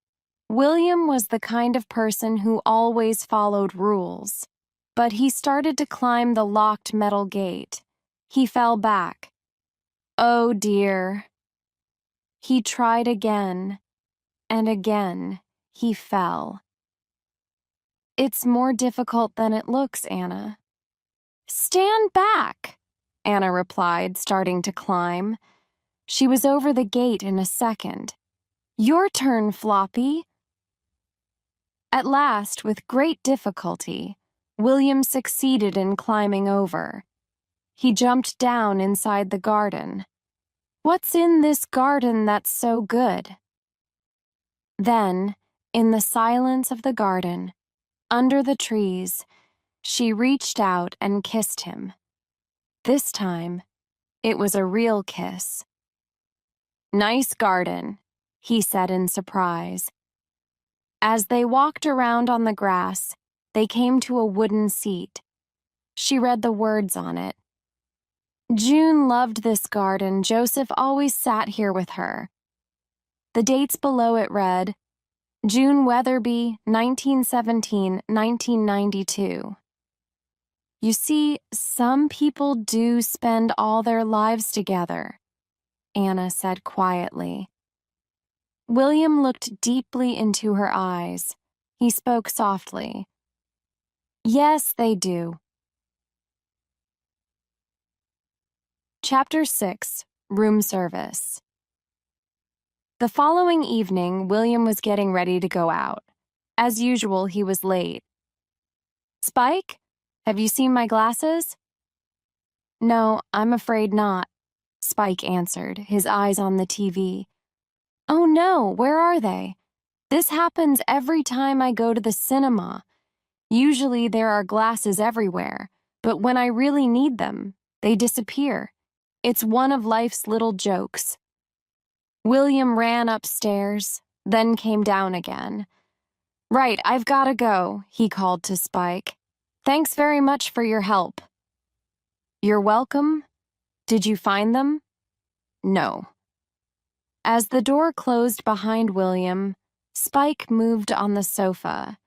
A: William was the kind of person who always followed rules. But he started to climb the locked metal gate. He fell back. Oh dear. He tried again, and again he fell. "It's more difficult than it looks, Anna." "Stand back," Anna replied, starting to climb. She was over the gate in a second. "Your turn, Floppy." At last, with great difficulty, William succeeded in climbing over. He jumped down inside the garden. "What's in this garden that's so good?" Then, in the silence of the garden, under the trees, she reached out and kissed him. This time, it was a real kiss. "Nice garden," he said in surprise. As they walked around on the grass, they came to a wooden seat. She read the words on it. "June loved this garden. Joseph always sat here with her." The dates below it read, June Weatherby, 1917–1992. "You see, some people do spend all their lives together," Anna said quietly. William looked deeply into her eyes. He spoke softly. "Yes, they do." Chapter 6, Room Service. The following evening, William was getting ready to go out. As usual, he was late. "Spike, have you seen my glasses?" "No, I'm afraid not," Spike answered, his eyes on the TV. "Oh no, where are they? This happens every time I go to the cinema. Usually there are glasses everywhere, but when I really need them, they disappear. It's one of life's little jokes." William ran upstairs, then came down again. "Right, I've got to go," he called to Spike. "Thanks very much for your help." "You're welcome. Did you find them?" "No." As the door closed behind William, Spike moved on the sofa.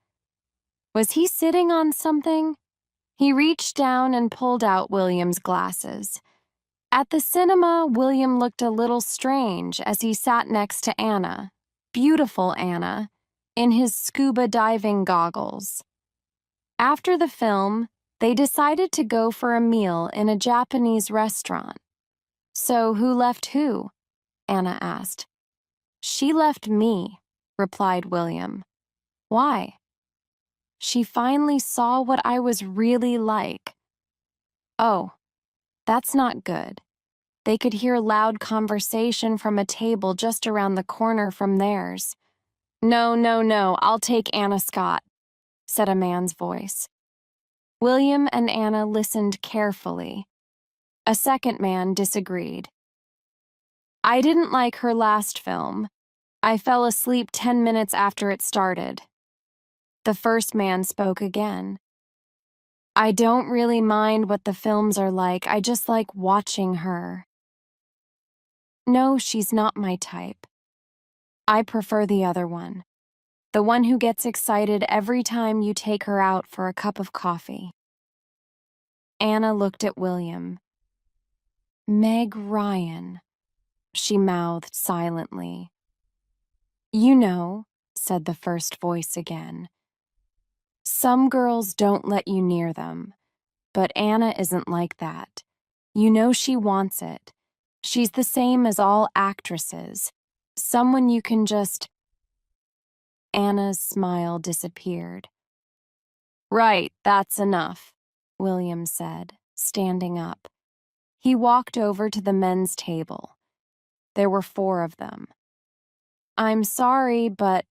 A: Was he sitting on something? He reached down and pulled out William's glasses. At the cinema, William looked a little strange as he sat next to Anna, beautiful Anna, in his scuba diving goggles. After the film, they decided to go for a meal in a Japanese restaurant. "So who left who?" Anna asked. "She left me," replied William. "Why?" She finally saw what I was really like. Oh, that's not good. They could hear loud conversation from a table just around the corner from theirs. No, no, no, I'll take Anna Scott, said a man's voice. William and Anna listened carefully. A second man disagreed. I didn't like her last film. I fell asleep 10 minutes after it started. The first man spoke again. I don't really mind what the films are like, I just like watching her. No, she's not my type. I prefer the other one. The one who gets excited every time you take her out for a cup of coffee. Anna looked at William. Meg Ryan, she mouthed silently. You know, said the first voice again. Some girls don't let you near them, but Anna isn't like that. You know she wants it. She's the same as all actresses. Someone you can just... Anna's smile disappeared. Right, that's enough, William said, standing up. He walked over to the men's table. There were 4 of them. I'm sorry, but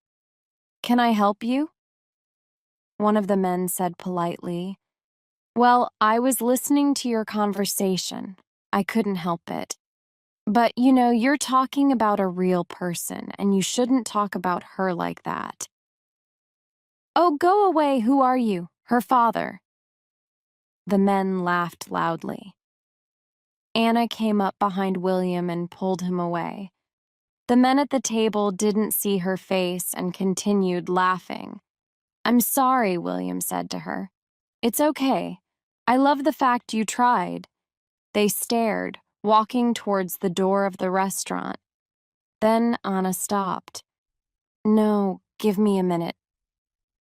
A: can I help you? One of the men said politely. Well, I was listening to your conversation. I couldn't help it. But, you know, you're talking about a real person, and you shouldn't talk about her like that. Oh, go away, who are you? Her father. The men laughed loudly. Anna came up behind William and pulled him away. The men at the table didn't see her face and continued laughing. I'm sorry, William said to her. It's okay. I love the fact you tried. They stared, walking towards the door of the restaurant. Then Anna stopped. No, give me a minute.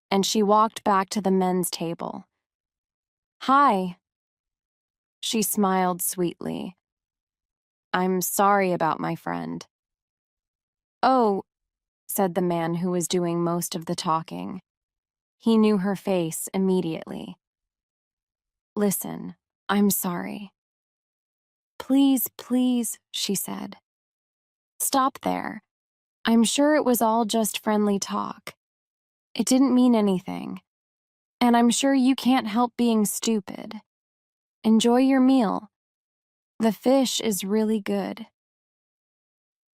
A: And she walked back to the men's table. Hi. She smiled sweetly. I'm sorry about my friend. Oh, said the man who was doing most of the talking. He knew her face immediately. Listen, I'm sorry. Please, please, she said. Stop there. I'm sure it was all just friendly talk. It didn't mean anything. And I'm sure you can't help being stupid. Enjoy your meal. The fish is really good.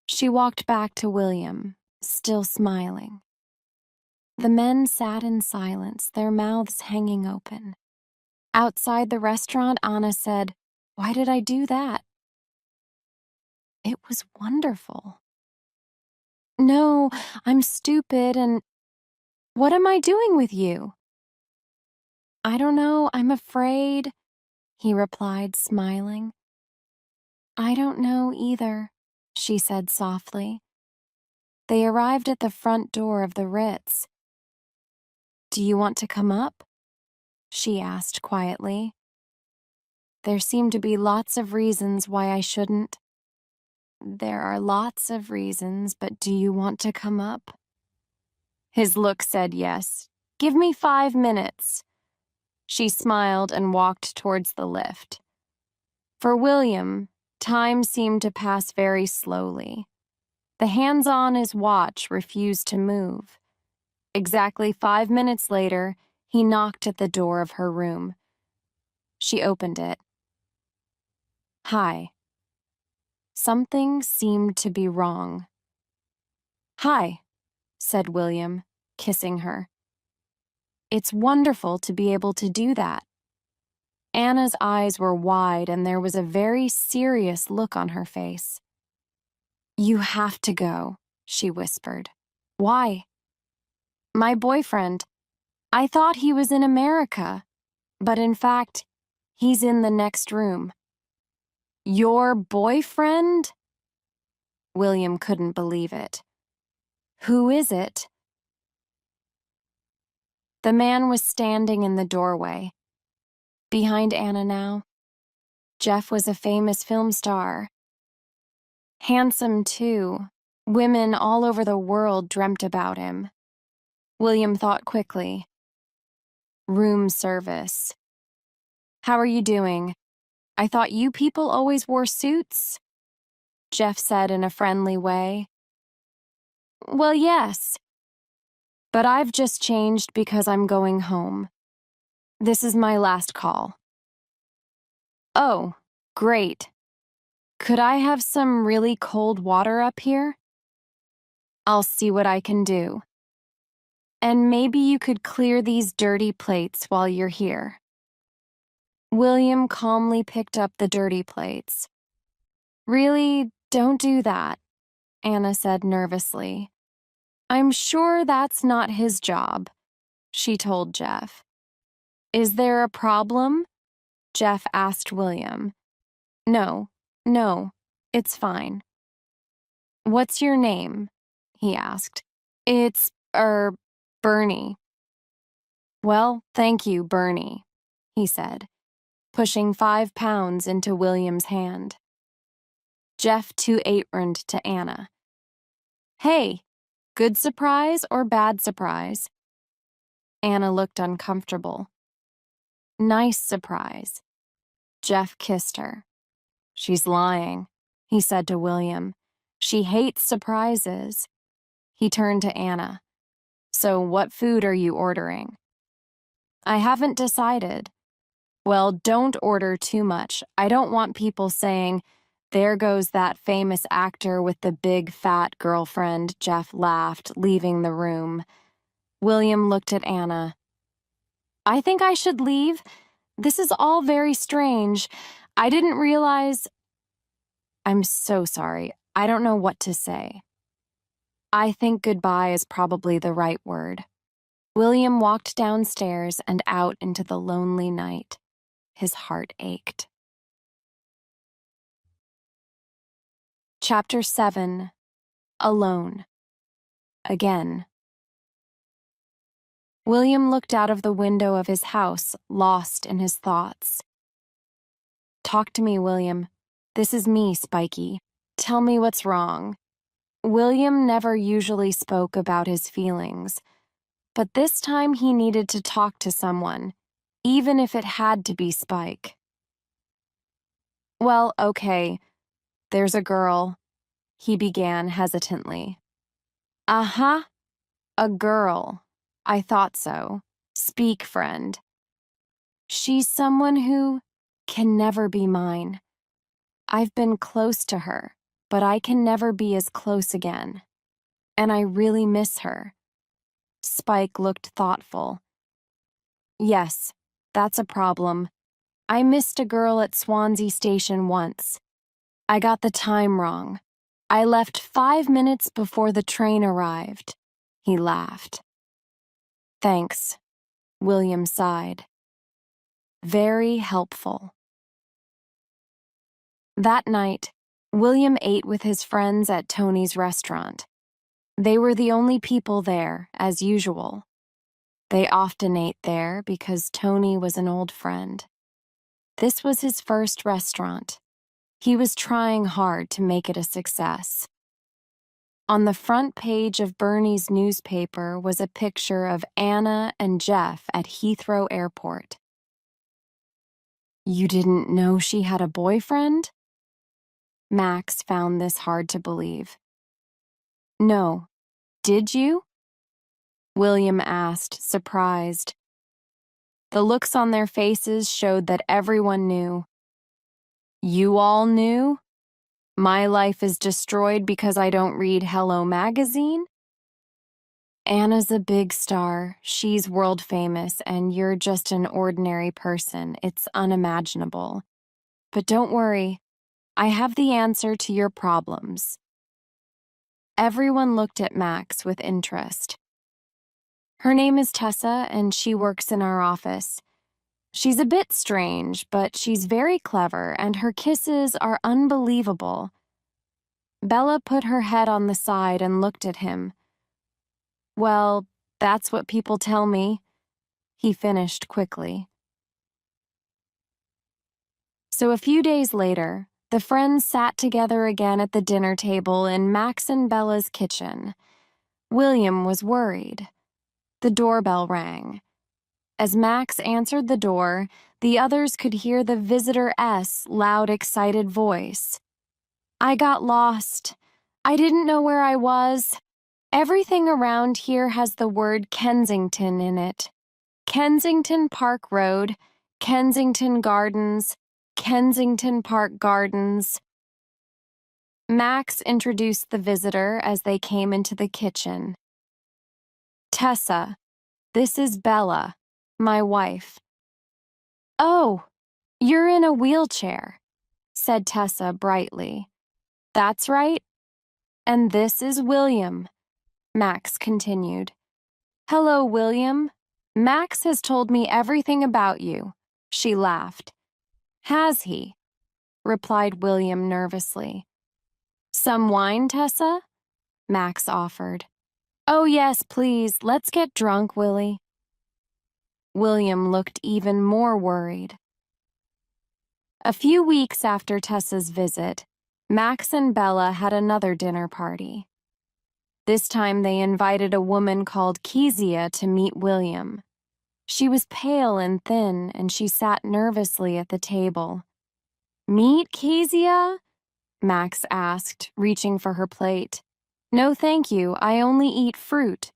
A: She walked back to William, still smiling. The men sat in silence, their mouths hanging open. Outside the restaurant, Anna said, Why did I do that? It was wonderful. No, I'm stupid and... What am I doing with you? I don't know, I'm afraid, he replied, smiling. I don't know either, she said softly. They arrived at the front door of the Ritz. Do you want to come up? She asked quietly. There seem to be lots of reasons why I shouldn't. There are lots of reasons, but do you want to come up? His look said yes. Give me 5 minutes. She smiled and walked towards the lift. For William, time seemed to pass very slowly. The hands on his watch refused to move. Exactly 5 minutes later, he knocked at the door of her room. She opened it. Hi. Something seemed to be wrong. Hi, said William, kissing her. It's wonderful to be able to do that. Anna's eyes were wide and there was a very serious look on her face. You have to go, she whispered. Why? My boyfriend. I thought he was in America, but in fact, he's in the next room. Your boyfriend? William couldn't believe it. Who is it? The man was standing in the doorway. Behind Anna now. Jeff was a famous film star. Handsome, too. Women all over the world dreamt about him. William thought quickly. Room service. How are you doing? I thought you people always wore suits, Jeff said in a friendly way. Well, yes, but I've just changed because I'm going home. This is my last call. Oh, great. Could I have some really cold water up here? I'll see what I can do. And maybe you could clear these dirty plates while you're here. William calmly picked up the dirty plates. Really, don't do that, Anna said nervously. I'm sure that's not his job, she told Jeff. Is there a problem? Jeff asked William. No, it's fine. What's your name? He asked. It's, Bernie. Well, thank you, Bernie, he said, pushing 5 pounds into William's hand. Jeff 2-aproned to Anna. Hey, good surprise or bad surprise? Anna looked uncomfortable. Nice surprise. Jeff kissed her. She's lying, he said to William. She hates surprises. He turned to Anna. So what food are you ordering? I haven't decided. Well, don't order too much. I don't want people saying, there goes that famous actor with the big fat girlfriend. Jeff laughed, leaving the room. William looked at Anna. I think I should leave. This is all very strange. I didn't realize... I'm so sorry. I don't know what to say. I think goodbye is probably the right word. William walked downstairs and out into the lonely night. His heart ached. Chapter 7. Alone. Again. William looked out of the window of his house, lost in his thoughts. Talk to me, William. This is me, Spiky. Tell me what's wrong. William never usually spoke about his feelings, but this time he needed to talk to someone, even if it had to be Spike. Well, okay, there's a girl, he began hesitantly. Uh-huh, a girl. I thought so. Speak, friend. She's someone who can never be mine. I've been close to her, but I can never be as close again. And I really miss her. Spike looked thoughtful. Yes, that's a problem. I missed a girl at Swansea Station once. I got the time wrong. I left 5 minutes before the train arrived. He laughed. Thanks, William sighed. Very helpful. That night, William ate with his friends at Tony's restaurant. They were the only people there, as usual. They often ate there because Tony was an old friend. This was his first restaurant. He was trying hard to make it a success. On the front page of Bernie's newspaper was a picture of Anna and Jeff at Heathrow Airport. You didn't know she had a boyfriend? Max found this hard to believe. No. Did you? William asked, surprised. The looks on their faces showed that everyone knew. You all knew? My life is destroyed because I don't read Hello Magazine? Anna's a big star, she's world famous, and you're just an ordinary person. It's unimaginable. But don't worry, I have the answer to your problems. Everyone looked at Max with interest. Her name is Tessa, and she works in our office. She's a bit strange, but she's very clever, and her kisses are unbelievable. Bella put her head on the side and looked at him. Well, that's what people tell me, he finished quickly. So a few days later, the friends sat together again at the dinner table in Max and Bella's kitchen. William was worried. The doorbell rang. As Max answered the door, the others could hear the visitor's loud, excited voice. I got lost. I didn't know where I was. Everything around here has the word Kensington in it. Kensington Park Road, Kensington Gardens, Kensington Park Gardens. Max introduced the visitor as they came into the kitchen. Tessa, this is Bella, my wife. Oh, you're in a wheelchair, said Tessa brightly. That's right. And this is William, Max continued. Hello, William. Max has told me everything about you, she laughed. Has he? Replied William nervously. Some wine, Tessa? Max offered. Oh, yes, please. Let's get drunk, Willie. William looked even more worried. A few weeks after Tessa's visit, Max and Bella had another dinner party. This time they invited a woman called Kezia to meet William. She was pale and thin, and she sat nervously at the table. Meet Kezia? Max asked, reaching for her plate. No, thank you. I only eat fruit.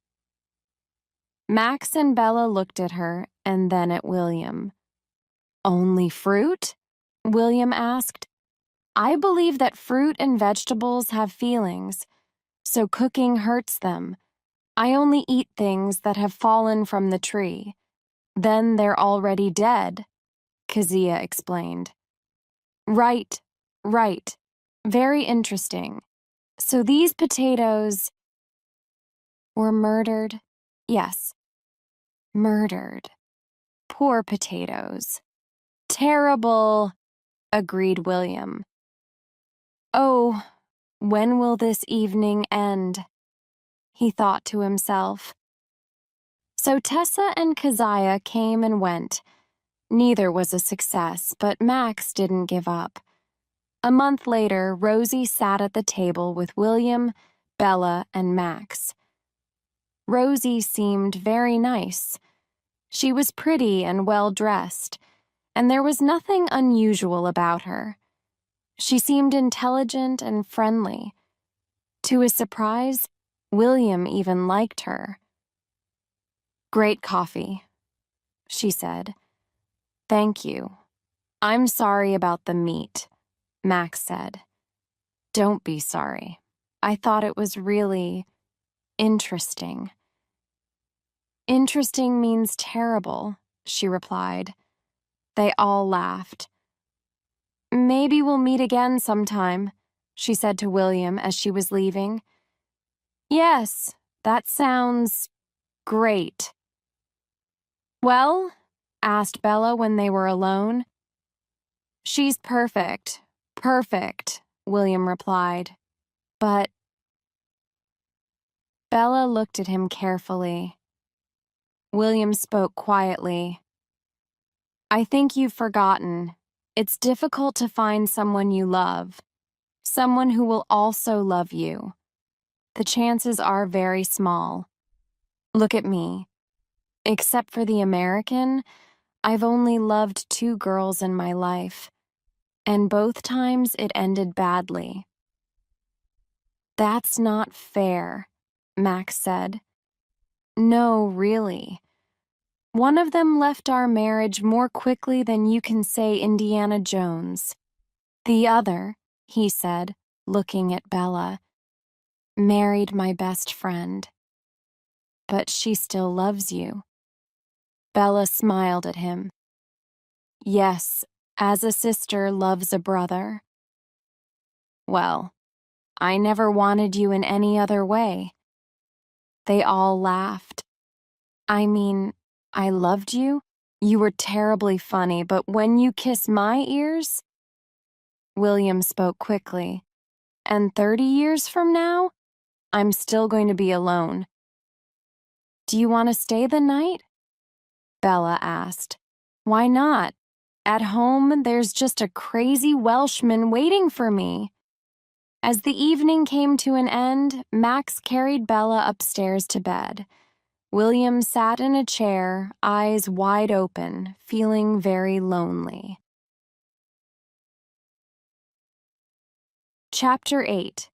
A: Max and Bella looked at her and then at William. Only fruit? William asked. I believe that fruit and vegetables have feelings, so cooking hurts them. I only eat things that have fallen from the tree. Then they're already dead, Kezia explained. Right. Very interesting. So these potatoes were murdered? Yes. Murdered. Poor potatoes. Terrible, agreed William. Oh, when will this evening end? He thought to himself. So Tessa and Keziah came and went. Neither was a success, but Max didn't give up. A month later, Rosie sat at the table with William, Bella, and Max. Rosie seemed very nice. She was pretty and well-dressed, and there was nothing unusual about her. She seemed intelligent and friendly. To his surprise, William even liked her. Great coffee, she said. Thank you. I'm sorry about the meat, Max said. Don't be sorry. I thought it was really interesting. Interesting means terrible, she replied. They all laughed. Maybe we'll meet again sometime, she said to William as she was leaving. Yes, that sounds great. Well, asked Bella when they were alone. She's perfect, William replied. But Bella looked at him carefully. William spoke quietly. I think you've forgotten. It's difficult to find someone you love, someone who will also love you. The chances are very small. Look at me. Except for the American, I've only loved 2 girls in my life, and both times it ended badly. That's not fair, Max said. No, really. One of them left our marriage more quickly than you can say Indiana Jones. The other, he said, looking at Bella, married my best friend. But she still loves you. Bella smiled at him. Yes, as a sister loves a brother. Well, I never wanted you in any other way. They all laughed. I mean, I loved you. You were terribly funny, but when you kiss my ears... William spoke quickly. And 30 years from now, I'm still going to be alone. Do you want to stay the night? Bella asked. Why not? At home, there's just a crazy Welshman waiting for me. As the evening came to an end, Max carried Bella upstairs to bed. William sat in a chair, eyes wide open, feeling very lonely. Chapter 8.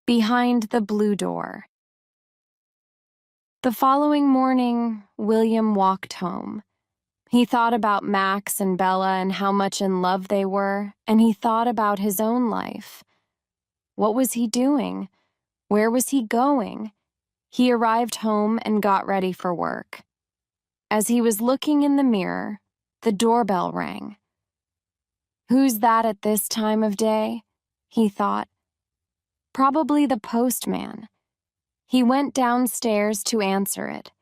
A: Behind the Blue Door. The following morning, William walked home. He thought about Max and Bella and how much in love they were, and he thought about his own life. What was he doing? Where was he going? He arrived home and got ready for work. As he was looking in the mirror, the doorbell rang. Who's that at this time of day? He thought. Probably the postman. He went downstairs to answer it.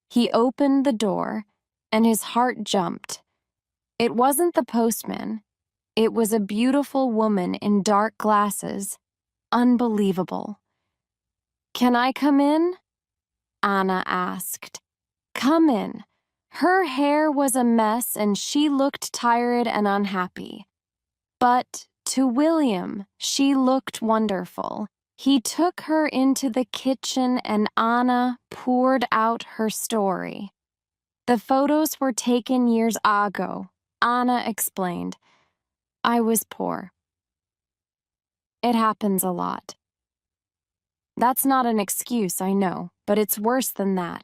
A: He opened the door, and his heart jumped. It wasn't the postman. It was a beautiful woman in dark glasses. Unbelievable. "Can I come in?" Anna asked. "Come in." Her hair was a mess and she looked tired and unhappy. But to William, she looked wonderful. He took her into the kitchen and Anna poured out her story. "The photos were taken years ago," Anna explained. "I was poor. It happens a lot." "That's not an excuse, I know, but it's worse than that.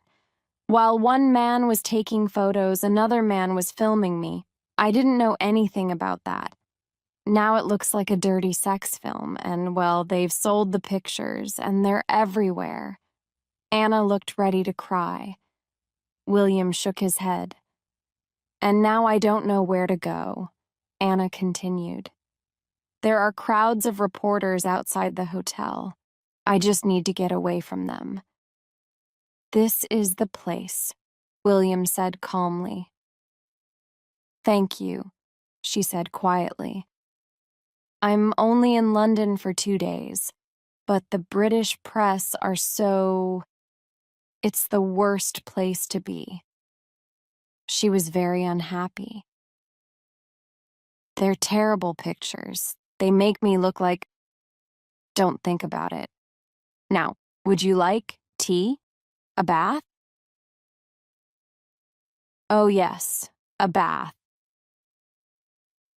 A: While one man was taking photos, another man was filming me. I didn't know anything about that. Now it looks like a dirty sex film, and, well, they've sold the pictures, and they're everywhere." Anna looked ready to cry. William shook his head. "And now I don't know where to go," Anna continued. "There are crowds of reporters outside the hotel. I just need to get away from them." "This is the place," William said calmly. "Thank you," she said quietly. "I'm only in London for 2 days, but the British press are so... It's the worst place to be." She was very unhappy. "They're terrible pictures. They make me look like... Don't think about it. Now, would you like tea? A bath?" "Oh, yes, a bath."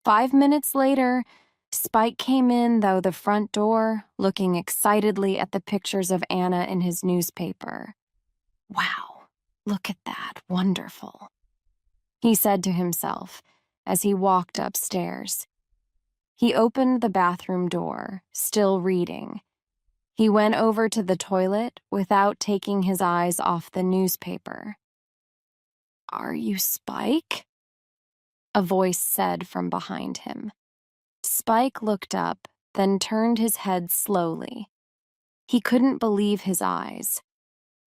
A: 5 minutes later, Spike came in though the front door, looking excitedly at the pictures of Anna in his newspaper. "Wow, look at that, wonderful," he said to himself as he walked upstairs. He opened the bathroom door, still reading. He went over to the toilet without taking his eyes off the newspaper. "Are you Spike?" a voice said from behind him. Spike looked up, then turned his head slowly. He couldn't believe his eyes.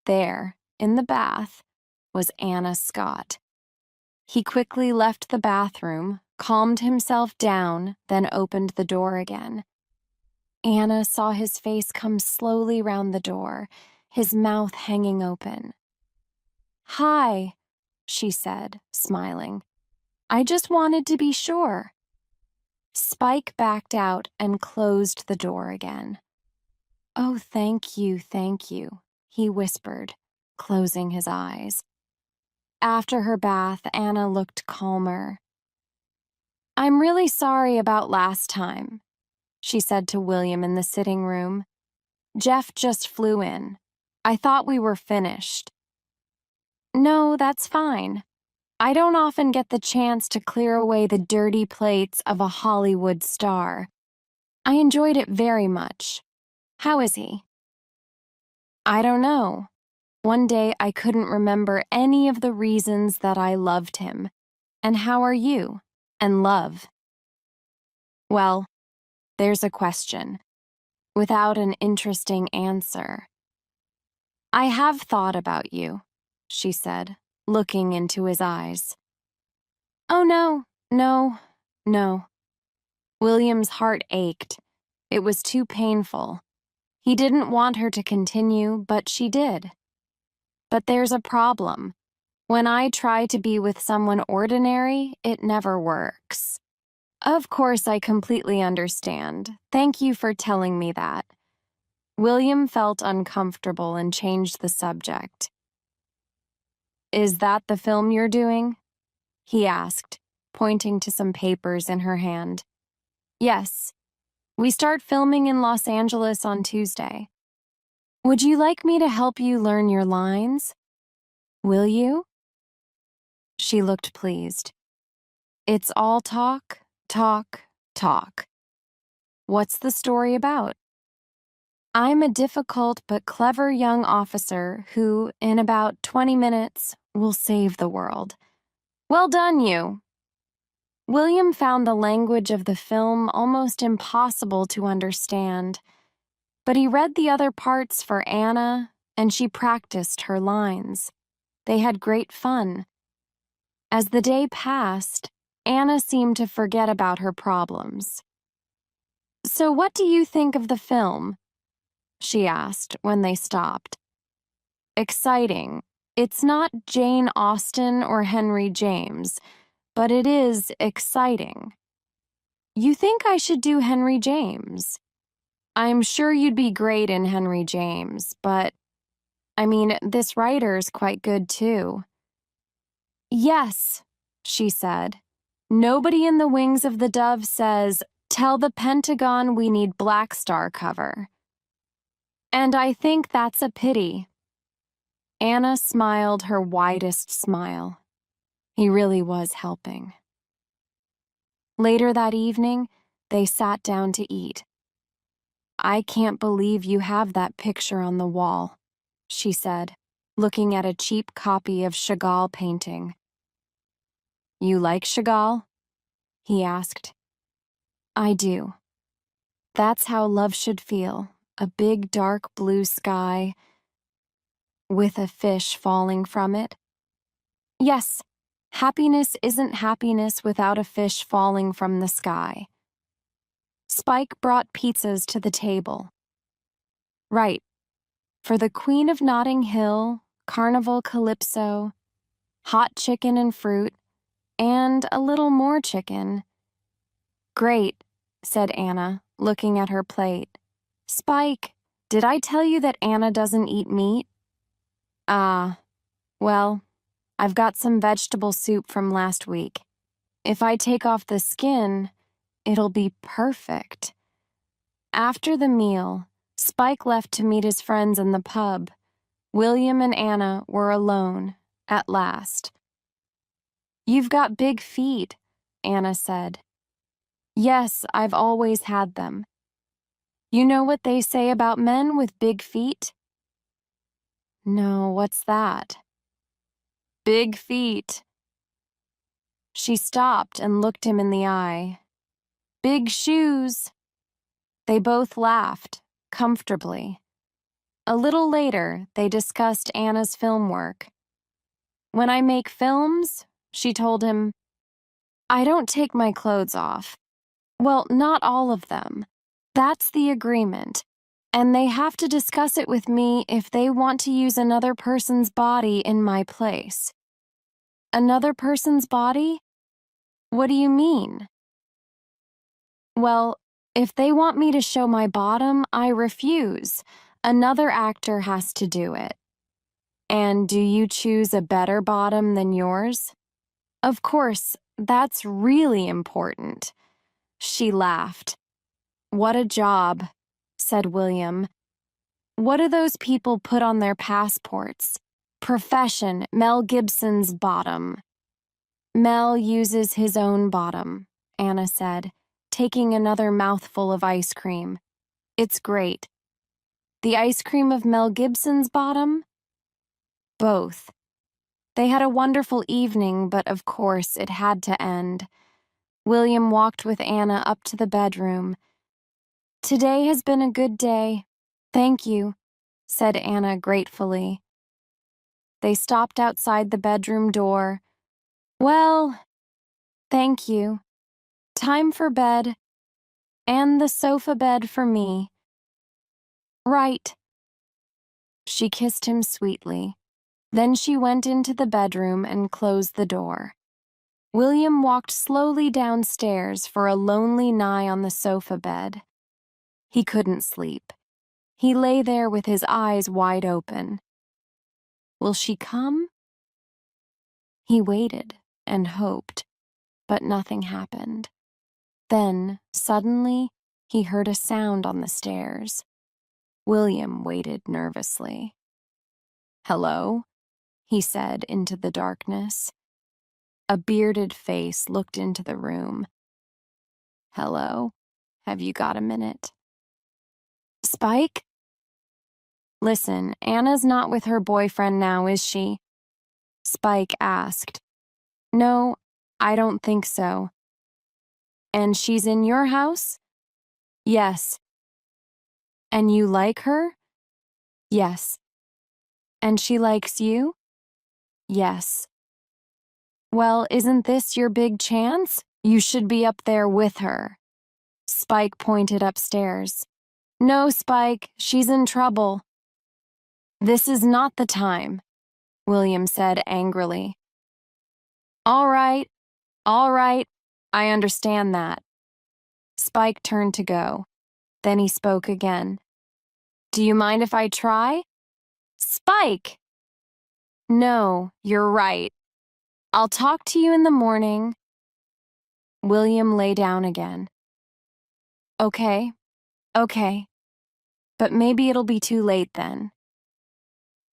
A: There, in the bath, was Anna Scott. He quickly left the bathroom, calmed himself down, then opened the door again. Anna saw his face come slowly round the door, his mouth hanging open. "Hi," she said, smiling. "I just wanted to be sure." Spike backed out and closed the door again. "Oh, thank you," he whispered, closing his eyes. After her bath, Anna looked calmer. "I'm really sorry about last time," she said to William in the sitting room. "Jeff just flew in. I thought we were finished." "No, that's fine. I don't often get the chance to clear away the dirty plates of a Hollywood star. I enjoyed it very much. How is he?" "I don't know. One day I couldn't remember any of the reasons that I loved him. And how are you? And love?" "Well, there's a question, without an interesting answer." "I have thought about you," she said, looking into his eyes. "Oh, no. William's heart ached. It was too painful. He didn't want her to continue, but she did. "But there's a problem. When I try to be with someone ordinary, it never works." "Of course, I completely understand. Thank you for telling me that." William felt uncomfortable and changed the subject. Is that the film you're doing? He asked, pointing to some papers in her hand. Yes. We start filming in Los Angeles on Tuesday. Would you like me to help you learn your lines? Will you? She looked pleased. It's all talk, talk, talk. What's the story about? I'm a difficult but clever young officer who, in about 20 minutes, will save the world. Well done, you. William found the language of the film almost impossible to understand, but he read the other parts for Anna, and she practiced her lines. They had great fun. As the day passed, Anna seemed to forget about her problems. So what do you think of the film? She asked when they stopped. Exciting. It's not Jane Austen or Henry James, but it is exciting. You think I should do Henry James? I'm sure you'd be great in Henry James, but, this writer's quite good too. Yes, she said. Nobody in the Wings of the Dove says, tell the Pentagon we need Black Star cover. And I think that's a pity. Anna smiled her widest smile. He really was helping. Later that evening, they sat down to eat. I can't believe you have that picture on the wall, she said, looking at a cheap copy of Chagall painting. You like Chagall? He asked. I do. That's how love should feel, a big dark blue sky with a fish falling from it. Yes, happiness isn't happiness without a fish falling from the sky. Spike brought pizzas to the table. Right. For the Queen of Notting Hill, Carnival Calypso, hot chicken and fruit, and a little more chicken. Great, said Anna, looking at her plate. Spike, did I tell you that Anna doesn't eat meat? Well, I've got some vegetable soup from last week. If I take off the skin, it'll be perfect. After the meal, Spike left to meet his friends in the pub. William and Anna were alone, at last. You've got big feet, Anna said. Yes, I've always had them. You know what they say about men with big feet? No, what's that? Big feet. She stopped and looked him in the eye. Big shoes. They both laughed, comfortably. A little later, they discussed Anna's film work. When I make films, she told him, I don't take my clothes off. Well, not all of them. That's the agreement. And they have to discuss it with me if they want to use another person's body in my place. Another person's body? What do you mean? Well, if they want me to show my bottom, I refuse. Another actor has to do it. And do you choose a better bottom than yours? Of course, that's really important. She laughed. What a job, said William. What do those people put on their passports? Profession, Mel Gibson's bottom. Mel uses his own bottom, Anna said, taking another mouthful of ice cream. It's great. The ice cream of Mel Gibson's bottom? Both. They had a wonderful evening, but of course it had to end. William walked with Anna up to the bedroom. Today has been a good day. Thank you, said Anna gratefully. They stopped outside the bedroom door. Well, thank you. Time for bed. And the sofa bed for me. Right. She kissed him sweetly. Then she went into the bedroom and closed the door. William walked slowly downstairs for a lonely nigh on the sofa bed. He couldn't sleep. He lay there with his eyes wide open. Will she come? He waited and hoped, but nothing happened. Then, suddenly, he heard a sound on the stairs. William waited nervously. "Hello?" he said into the darkness. A bearded face looked into the room. "Hello? Have you got a minute?" "Spike?" "Listen, Anna's not with her boyfriend now, is she?" Spike asked. "No, I don't think so." "And she's in your house?" "Yes." "And you like her?" "Yes." "And she likes you?" "Yes." "Well, isn't this your big chance? You should be up there with her." Spike pointed upstairs. "No, Spike, she's in trouble." "This is not the time," William said angrily. All right, I understand that." Spike turned to go. Then he spoke again. "Do you mind if I try?" "Spike!" "No, you're right. I'll talk to you in the morning." William lay down again. Okay, but maybe it'll be too late then."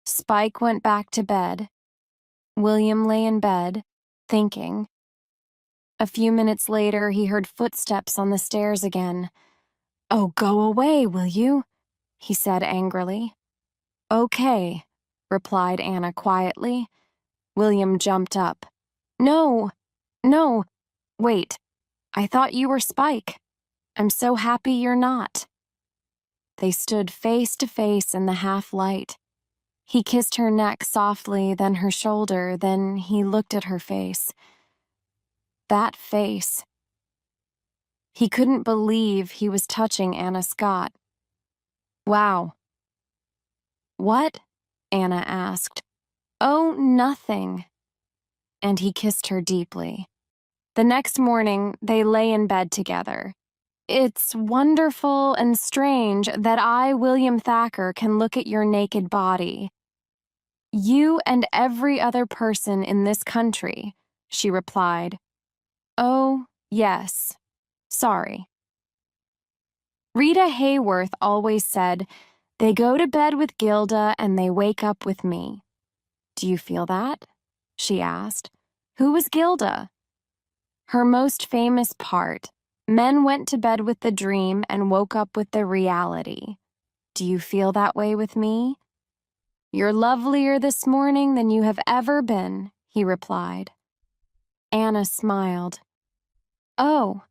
A: Spike went back to bed. William lay in bed, thinking. A few minutes later, he heard footsteps on the stairs again. "Oh, go away, will you?" he said angrily. "Okay," replied Anna quietly. William jumped up. No, wait. I thought you were Spike. I'm so happy you're not." They stood face to face in the half-light. He kissed her neck softly, then her shoulder, then he looked at her face. That face. He couldn't believe he was touching Anna Scott. "Wow." "What?" Anna asked. "Oh, nothing." And he kissed her deeply. The next morning, they lay in bed together. "It's wonderful and strange that I, William Thacker, can look at your naked body." "You and every other person in this country," she replied. "Oh, yes. Sorry." Rita Hayworth always said, "They go to bed with Gilda and they wake up with me." "Do you feel that?" she asked. "Who was Gilda?" "Her most famous part. Men went to bed with the dream and woke up with the reality. Do you feel that way with me?" "You're lovelier this morning than you have ever been," he replied. Anna smiled. "Oh."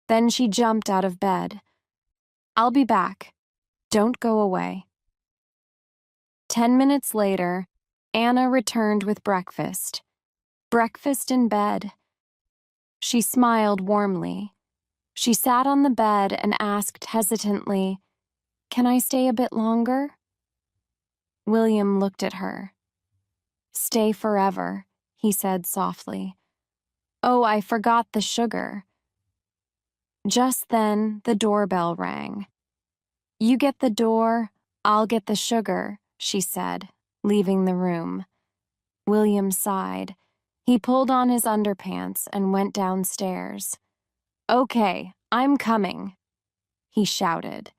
A: Then she jumped out of bed. "I'll be back. Don't go away." 10 minutes later, Anna returned with breakfast. Breakfast in bed. She smiled warmly. She sat on the bed and asked hesitantly, "Can I stay a bit longer?" William looked at her. "Stay forever," he said softly. "Oh, I forgot the sugar." Just then, the doorbell rang. "You get the door, I'll get the sugar," she said, leaving the room. William sighed. He pulled on his underpants and went downstairs. "Okay, I'm coming," he shouted.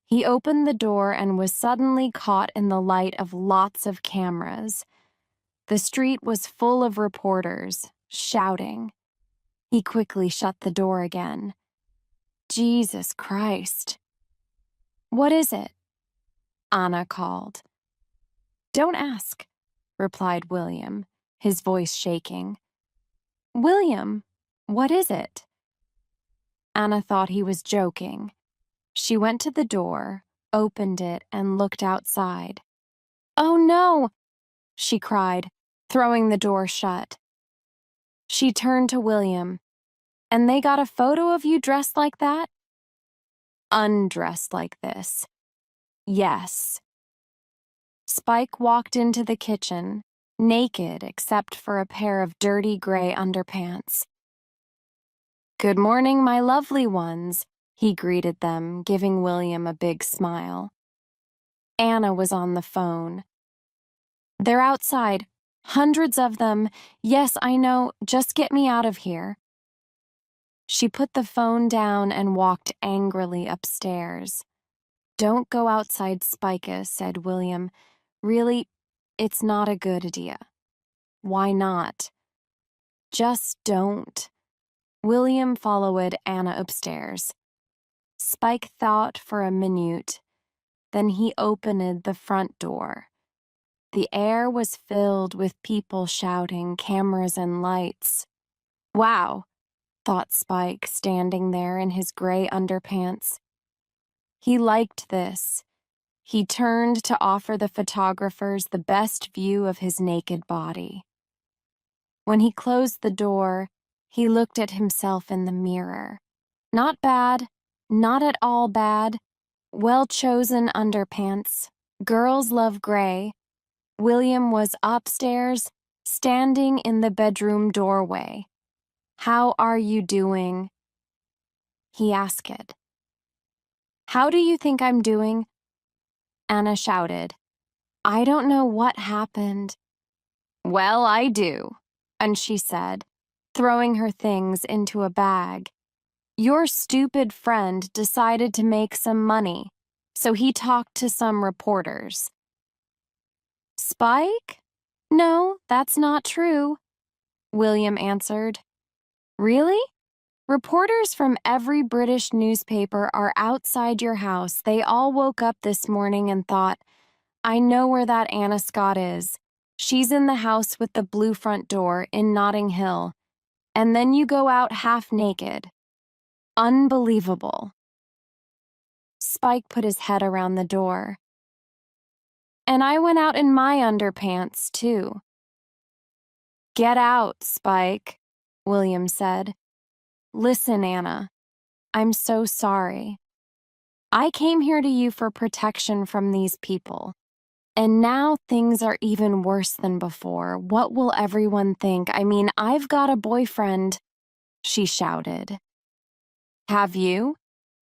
A: He opened the door and was suddenly caught in the light of lots of cameras. The street was full of reporters, shouting. He quickly shut the door again. Jesus Christ. "What is it?" Anna called. "Don't ask," replied William, his voice shaking. "William, what is it?" Anna thought he was joking. She went to the door, opened it, and looked outside. "Oh no!" she cried, throwing the door shut. She turned to William. "And they got a photo of you dressed like that?" "Undressed like this." "Yes." Spike walked into the kitchen, naked except for a pair of dirty gray underpants. "Good morning, my lovely ones," he greeted them, giving William a big smile. Anna was on the phone. "They're outside. Hundreds of them. Yes, I know. Just get me out of here. She put the phone down and walked angrily upstairs. Don't go outside, Spica, said William. Really, it's not a good idea. Why not? Just don't. William followed Anna upstairs. Spike thought for a minute. Then he opened the front door. The air was filled with people shouting, cameras and lights. Wow, thought Spike, standing there in his gray underpants. He liked this. He turned to offer the photographers the best view of his naked body. When he closed the door, he looked at himself in the mirror. Not bad, not at all bad. Well-chosen underpants. Girls love gray. William was upstairs, standing in the bedroom doorway. How are you doing? He asked. How do you think I'm doing? Anna shouted. I don't know what happened. Well, I do, and she said, throwing her things into a bag. Your stupid friend decided to make some money, so he talked to some reporters. Spike? No, that's not true, William answered. Really? Reporters from every British newspaper are outside your house. They all woke up this morning and thought, I know where that Anna Scott is. She's in the house with the blue front door in Notting Hill. And then you go out half naked. Unbelievable. Spike put his head around the door. And I went out in my underpants, too. Get out, Spike, William said. Listen, Anna, I'm so sorry. I came here to you for protection from these people. And now things are even worse than before. What will everyone think? I mean, I've got a boyfriend, she shouted. Have you?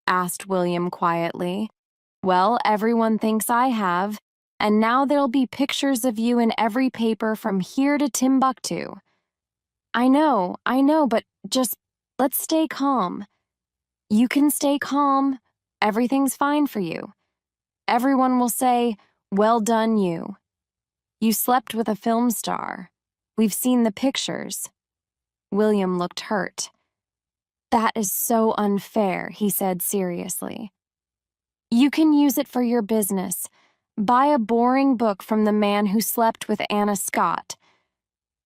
A: Asked William quietly. Well, everyone thinks I have, and now there'll be pictures of you in every paper from here to Timbuktu. I know, but just let's stay calm. You can stay calm. Everything's fine for you. Everyone will say, well done, you. You slept with a film star. We've seen the pictures. William looked hurt. That is so unfair, he said seriously. You can use it for your business. Buy a boring book from the man who slept with Anna Scott.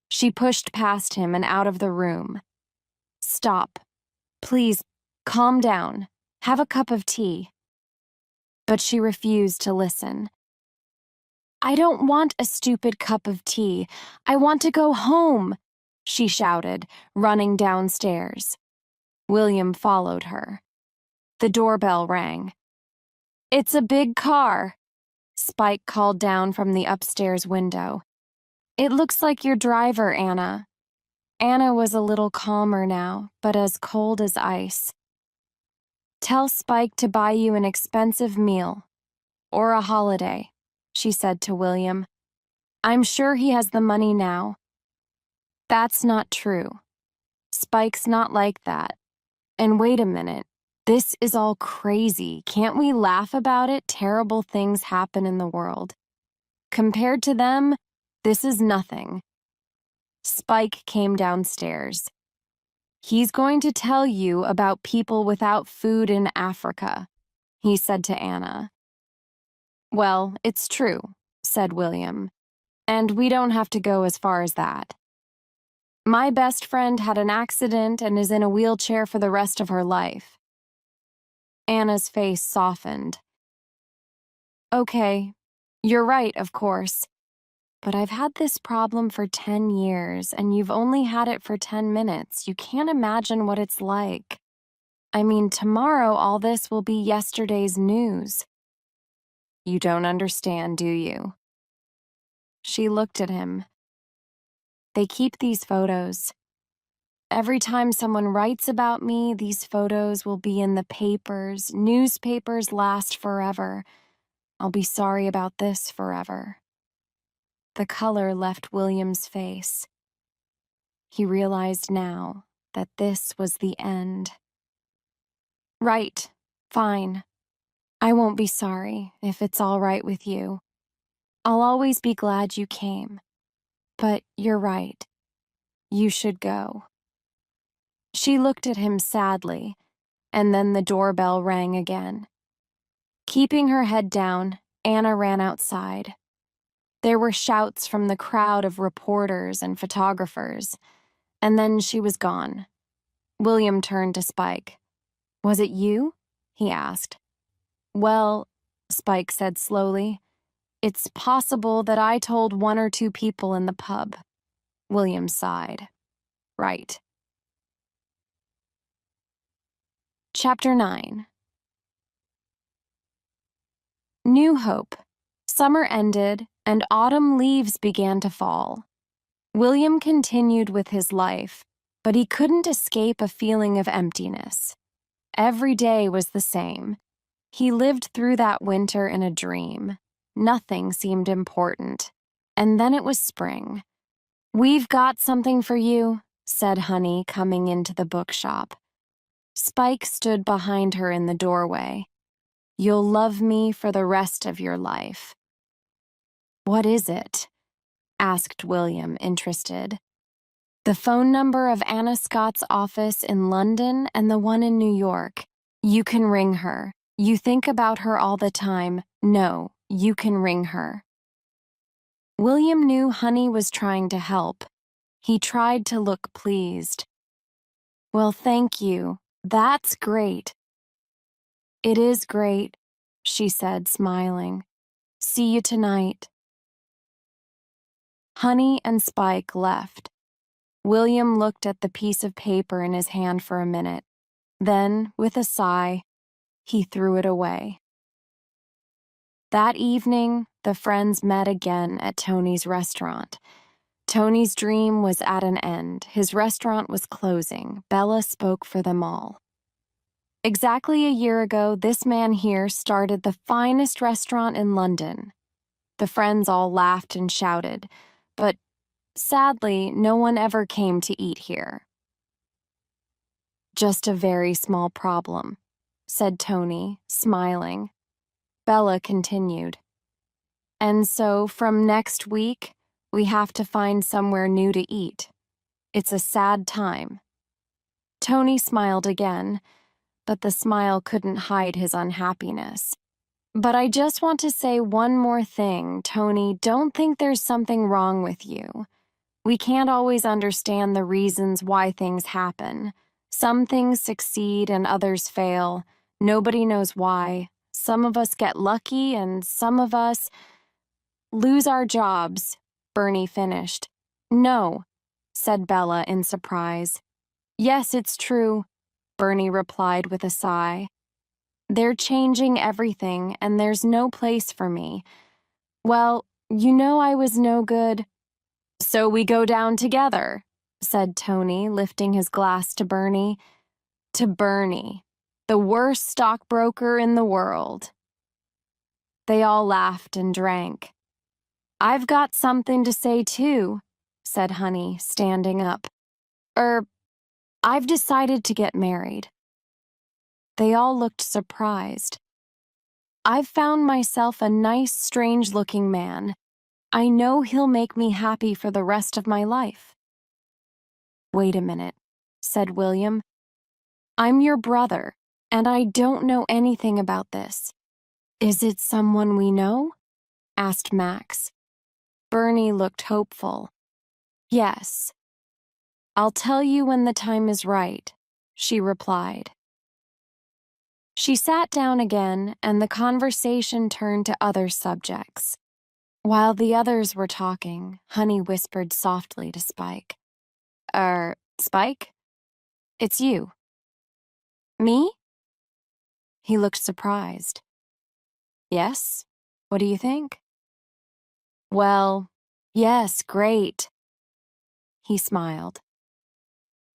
A: She pushed past him and out of the room. Stop. Please, calm down. Have a cup of tea. But she refused to listen. I don't want a stupid cup of tea. I want to go home, she shouted, running downstairs. William followed her. The doorbell rang. It's a big car, Spike called down from the upstairs window. It looks like your driver, Anna. Anna was a little calmer now, but as cold as ice. Tell Spike to buy you an expensive meal. Or a holiday, she said to William. I'm sure he has the money now. That's not true. Spike's not like that. And wait a minute. This is all crazy. Can't we laugh about it? Terrible things happen in the world. Compared to them, this is nothing. Spike came downstairs. He's going to tell you about people without food in Africa, he said to Anna. Well, it's true, said William, and we don't have to go as far as that. My best friend had an accident and is in a wheelchair for the rest of her life. Anna's face softened. Okay, you're right, of course. But I've had this problem for 10 years, and you've only had it for 10 minutes. You can't imagine what it's like. I mean, tomorrow all this will be yesterday's news. You don't understand, do you? She looked at him. They keep these photos. Every time someone writes about me, these photos will be in the papers. Newspapers last forever. I'll be sorry about this forever. The color left William's face. He realized now that this was the end. Right, fine. I won't be sorry if it's all right with you. I'll always be glad you came. But you're right. You should go. She looked at him sadly, and then the doorbell rang again. Keeping her head down, Anna ran outside. There were shouts from the crowd of reporters and photographers, and then she was gone. William turned to Spike. "Was it you?" he asked. "Well," Spike said slowly, "it's possible that I told one or two people in the pub." William sighed. "Right." Chapter 9. New Hope. Summer ended, and autumn leaves began to fall. William continued with his life, but he couldn't escape a feeling of emptiness. Every day was the same. He lived through that winter in a dream. Nothing seemed important. And then it was spring. "We've got something for you," said Honey, coming into the bookshop. Spike stood behind her in the doorway. "You'll love me for the rest of your life." "What is it?" asked William, interested. "The phone number of Anna Scott's office in London and the one in New York. You can ring her. You think about her all the time. No, you can ring her." William knew Honey was trying to help. He tried to look pleased. "Well, thank you. That's great." "It is great," she said, smiling. "See you tonight." Honey and Spike left. William looked at the piece of paper in his hand for a minute. Then, with a sigh, he threw it away. That evening, the friends met again at Tony's restaurant. Tony's dream was at an end. His restaurant was closing. Bella spoke for them all. "Exactly a year ago, this man here started the finest restaurant in London." The friends all laughed and shouted, but sadly, no one ever came to eat here. "Just a very small problem," said Tony, smiling. Bella continued. "And so, from next week, we have to find somewhere new to eat. It's a sad time." Tony smiled again, but the smile couldn't hide his unhappiness. "But I just want to say one more thing, Tony. Don't think there's something wrong with you. We can't always understand the reasons why things happen. Some things succeed and others fail. Nobody knows why. Some of us get lucky and some of us lose our jobs," Bernie finished. "No," said Bella in surprise. "Yes, it's true," Bernie replied with a sigh. "They're changing everything, and there's no place for me. Well, you know I was no good." "So we go down together," said Tony, lifting his glass to Bernie. "To Bernie, the worst stockbroker in the world." They all laughed and drank. "I've got something to say, too," said Honey, standing up. I've decided to get married." They all looked surprised. "I've found myself a nice, strange-looking man. I know he'll make me happy for the rest of my life." "Wait a minute," said William. "I'm your brother, and I don't know anything about this." "Is it someone we know?" asked Max. Bernie looked hopeful. "Yes. I'll tell you when the time is right," she replied. She sat down again, and the conversation turned to other subjects. While the others were talking, Honey whispered softly to Spike. Spike? It's you." "Me?" He looked surprised. "Yes? What do you think?" "Well, yes, great." He smiled.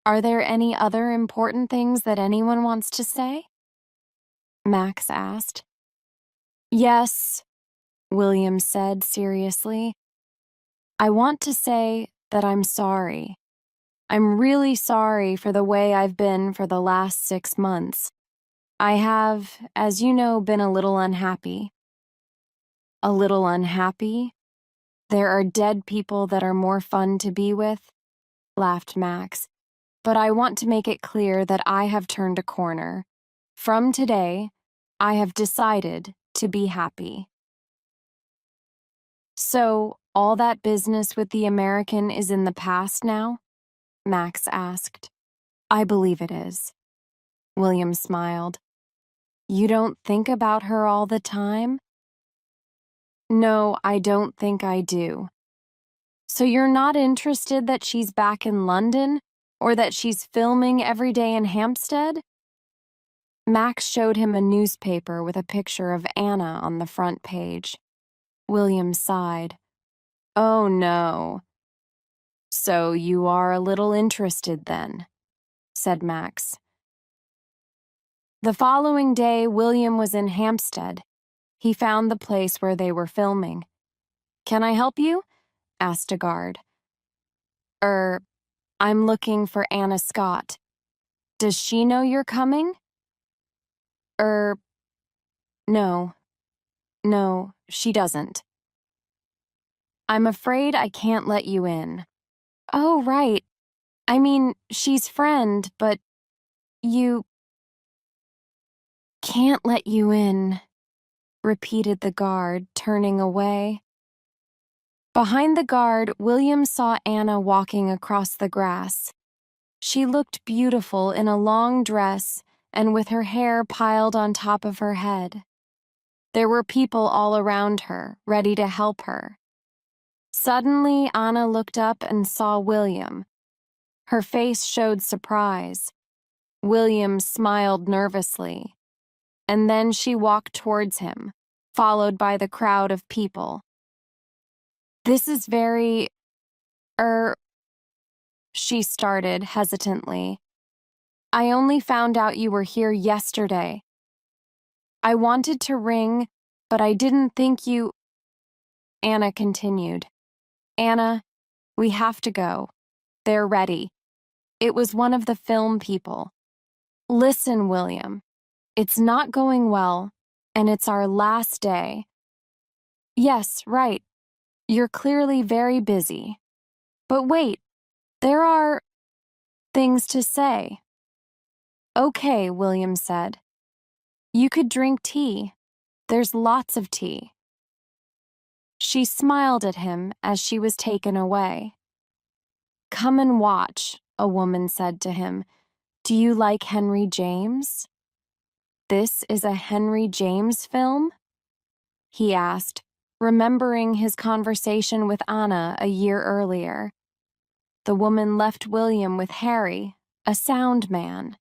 A: "Are there any other important things that anyone wants to say?" Max asked. "Yes," William said seriously. I want to say that I'm sorry. I'm really sorry for the way I've been for the last 6 months. I have, as you know, been a little unhappy. A little unhappy? There are dead people that are more fun to be with, laughed Max. But I want to make it clear that I have turned a corner. From today, I have decided to be happy. So, all that business with the American is in the past now? Max asked. I believe it is. William smiled. You don't think about her all the time? No, I don't think I do. So you're not interested that she's back in London, or that she's filming every day in Hampstead? Max showed him a newspaper with a picture of Anna on the front page. William sighed. Oh, no. So you are a little interested then, said Max. The following day, William was in Hampstead. He found the place where they were filming. Can I help you? Asked a guard. I'm looking for Anna Scott. Does she know you're coming? No. No, she doesn't. I'm afraid I can't let you in. Oh, right. I mean, she's friend, but you can't let you in, repeated the guard, turning away. Behind the guard, William saw Anna walking across the grass. She looked beautiful in a long dress and with her hair piled on top of her head. There were people all around her, ready to help her. Suddenly, Anna looked up and saw William. Her face showed surprise. William smiled nervously, and then she walked towards him, followed by the crowd of people. This is very, she started hesitantly. I only found out you were here yesterday. I wanted to ring, but I didn't think you... Anna continued. Anna, we have to go. They're ready. It was one of the film people. Listen, William. It's not going well, and it's our last day. Yes, right. You're clearly very busy. But wait, there are things to say. Okay, William said. You could drink tea. There's lots of tea. She smiled at him as she was taken away. Come and watch, a woman said to him. Do you like Henry James? This is a Henry James film? He asked, remembering his conversation with Anna a year earlier. The woman left William with Harry, a sound man.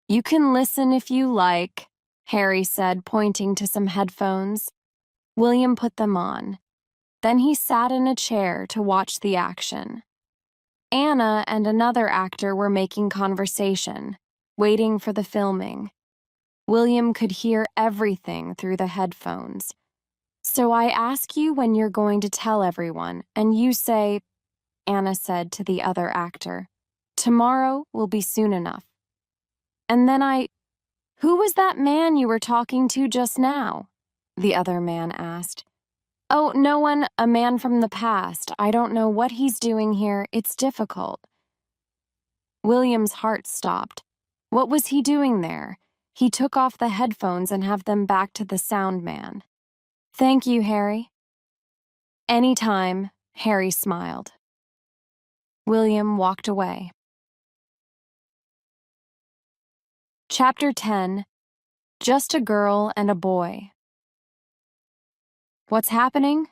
A: You can listen if you like, Harry said, pointing to some headphones. William put them on. Then he sat in a chair to watch the action. Anna and another actor were making conversation, waiting for the filming. William could hear everything through the headphones. So I ask you when you're going to tell everyone, and you say, Anna said to the other actor, tomorrow will be soon enough. And then who was that man you were talking to just now? The other man asked. Oh, no one, a man from the past. I don't know what he's doing here. It's difficult. William's heart stopped. What was he doing there? He took off the headphones and have them back to the sound man. Thank you, Harry. Anytime, Harry smiled. William walked away. Chapter 10. Just a Girl and a Boy. What's happening?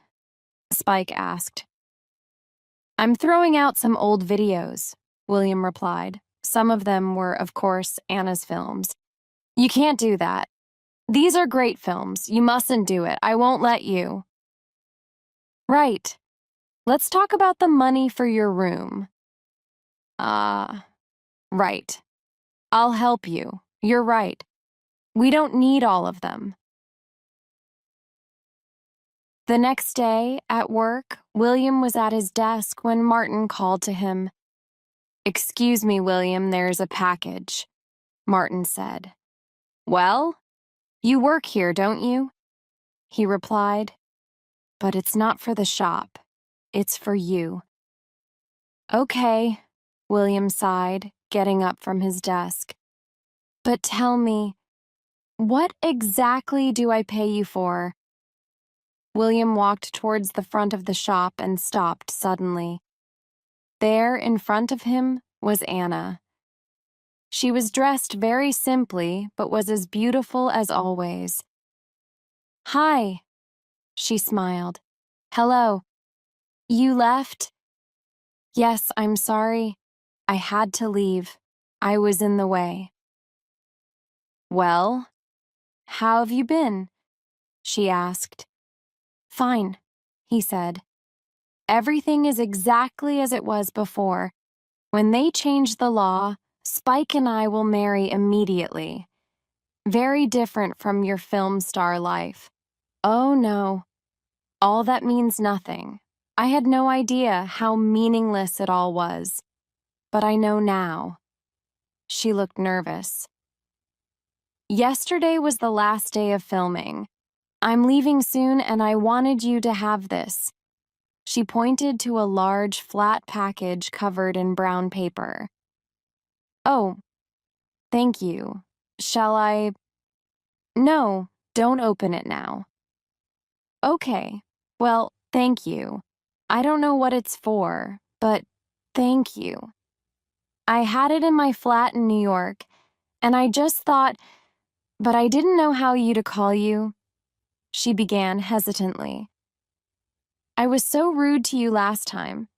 A: Spike asked. I'm throwing out some old videos, William replied. Some of them were, of course, Anna's films. You can't do that. These are great films. You mustn't do it. I won't let you. Right. Let's talk about the money for your room. Right. I'll help you. You're right. We don't need all of them. The next day, at work, William was at his desk when Martin called to him. "Excuse me, William, there's a package," Martin said. "Well, you work here, don't you?" he replied. "But it's not for the shop. It's for you." "Okay," William sighed, getting up from his desk. "But tell me, what exactly do I pay you for?" William walked towards the front of the shop and stopped suddenly. There, in front of him, was Anna. She was dressed very simply, but was as beautiful as always. "Hi," she smiled. "Hello. You left?" "Yes, I'm sorry. I had to leave. I was in the way." "Well, how have you been?" she asked. "Fine," he said. "Everything is exactly as it was before. When they change the law, Spike and I will marry immediately. Very different from your film star life." "Oh, no. All that means nothing. I had no idea how meaningless it all was. But I know now." She looked nervous. "Yesterday was the last day of filming. I'm leaving soon and I wanted you to have this." She pointed to a large, flat package covered in brown paper. "Oh, thank you. Shall I—" "No, don't open it now." "Okay. Well, thank you. I don't know what it's for, but thank you. I had it in my flat in New York, and I just thought, but I didn't know how to call you." She began hesitantly. "I was so rude to you last time,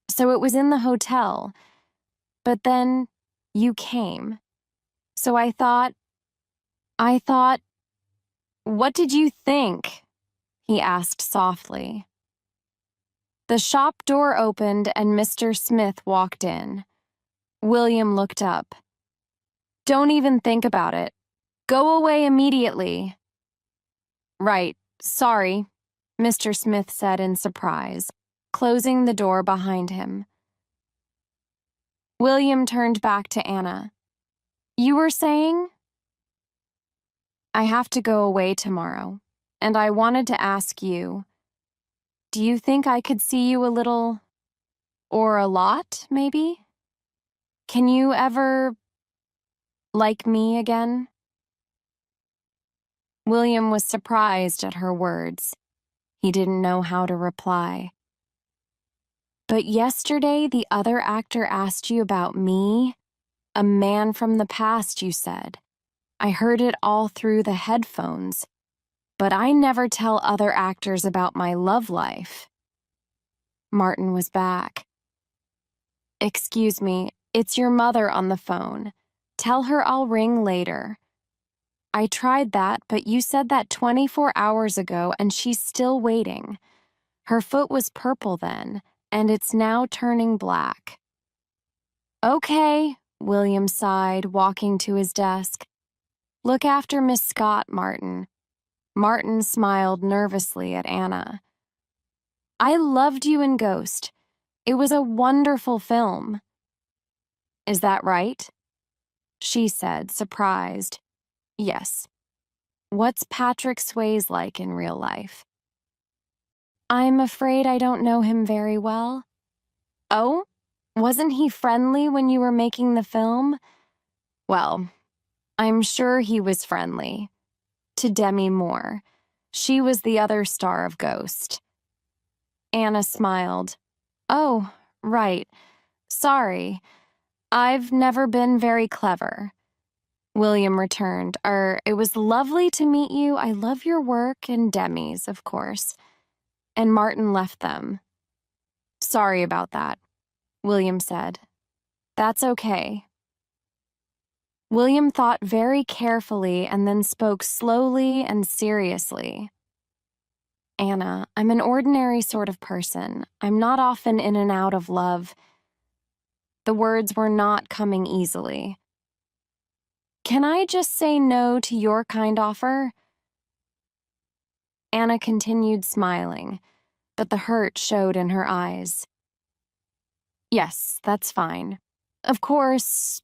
A: so it was in the hotel. But then you came. So I thought, what did you think?" he asked softly. The shop door opened and Mr. Smith walked in. William looked up. "Don't even think about it. Go away immediately." "Right, sorry," Mr. Smith said in surprise, closing the door behind him. William turned back to Anna. "You were saying?" "I have to go away tomorrow, and I wanted to ask you, do you think I could see you a little, or a lot, maybe? Can you ever like me again?" William was surprised at her words. He didn't know how to reply. "But yesterday the other actor asked you about me? A man from the past, you said. I heard it all through the headphones. But I never tell other actors about my love life." Martin was back. "Excuse me, it's your mother on the phone. Tell her I'll ring later." "I tried that, but you said that 24 hours ago and she's still waiting. Her foot was purple then, and it's now turning black." "Okay," William sighed, walking to his desk. "Look after Miss Scott, Martin." Martin smiled nervously at Anna. "I loved you in Ghost. It was a wonderful film." "Is that right?" she said, surprised. "Yes." "What's Patrick Swayze like in real life?" "I'm afraid I don't know him very well." "Oh? Wasn't he friendly when you were making the film?" "Well, I'm sure he was friendly. To Demi Moore. She was the other star of Ghost." Anna smiled. "Oh, right. Sorry. I've never been very clever." William returned. It was lovely to meet you. I love your work and Demi's, of course." And Martin left them. "Sorry about that," William said. "That's okay." William thought very carefully and then spoke slowly and seriously. "Anna, I'm an ordinary sort of person. I'm not often in and out of love." The words were not coming easily. "Can I just say no to your kind offer?" Anna continued smiling, but the hurt showed in her eyes. Yes, that's fine. Of course,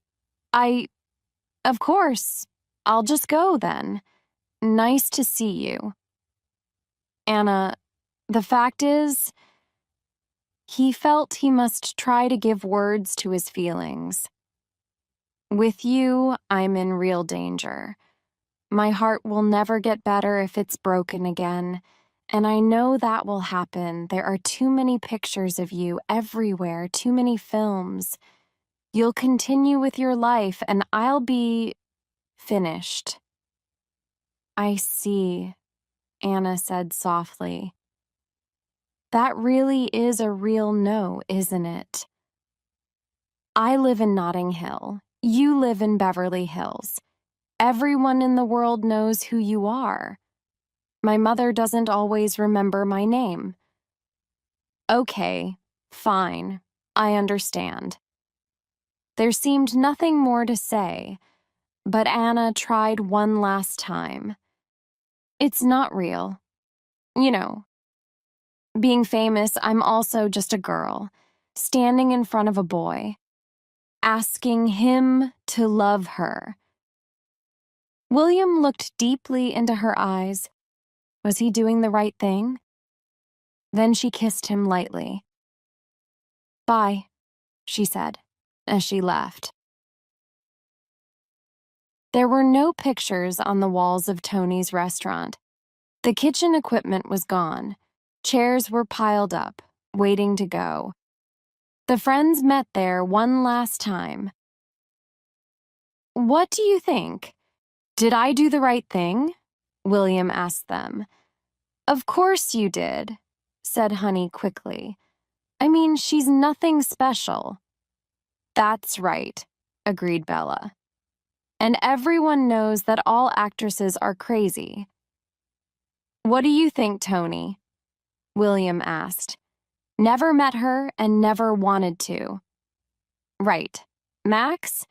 A: of course. I'll just go then. Nice to see you. Anna, the fact is, he felt he must try to give words to his feelings. With you, I'm in real danger. My heart will never get better if it's broken again, and I know that will happen. There are too many pictures of you everywhere, too many films. You'll continue with your life, and I'll be finished. I see, Anna said softly. That really is a real no, isn't it? I live in Notting Hill. You live in Beverly Hills. Everyone in the world knows who you are. My mother doesn't always remember my name. Okay, fine, I understand. There seemed nothing more to say, but Anna tried one last time. It's not real. You know, being famous, I'm also just a girl, standing in front of a boy, asking him to love her. William looked deeply into her eyes. Was he doing the right thing? Then she kissed him lightly. Bye, she said, as she left. There were no pictures on the walls of Tony's restaurant. The kitchen equipment was gone. Chairs were piled up, waiting to go. The friends met there one last time. What do you think? Did I do the right thing? William asked them. Of course you did, said Honey quickly. I mean, she's nothing special. That's right, agreed Bella. And everyone knows that all actresses are crazy. What do you think, Tony? William asked. Never met her and never wanted to. Right. Max?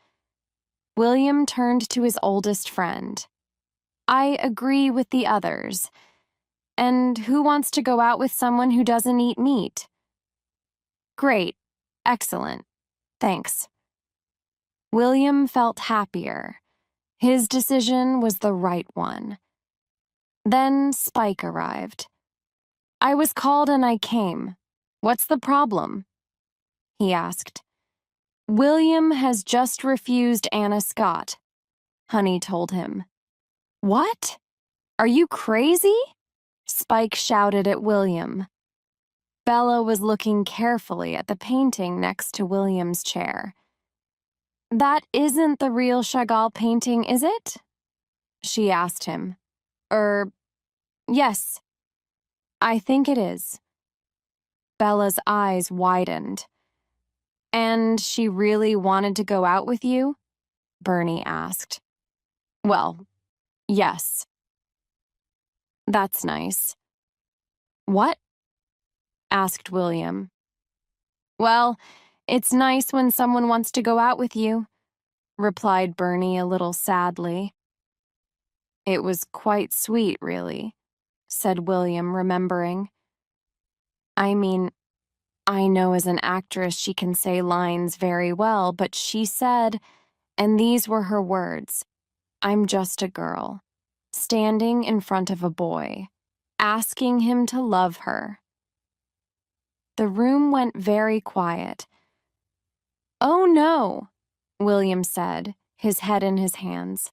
A: William turned to his oldest friend. I agree with the others. And who wants to go out with someone who doesn't eat meat? Great. Excellent. Thanks. William felt happier. His decision was the right one. Then Spike arrived. I was called and I came. What's the problem? He asked. William has just refused Anna Scott, Honey told him. What? Are you crazy? Spike shouted at William. Bella was looking carefully at the painting next to William's chair. That isn't the real Chagall painting, is it? She asked him. Yes. I think it is. Bella's eyes widened. And she really wanted to go out with you? Bernie asked. Well, yes. That's nice. What? Asked William. Well, it's nice when someone wants to go out with you, replied Bernie a little sadly. It was quite sweet, really, said William, remembering. I mean, I know as an actress she can say lines very well, but she said, and these were her words, I'm just a girl, standing in front of a boy, asking him to love her. The room went very quiet. Oh no, William said, his head in his hands.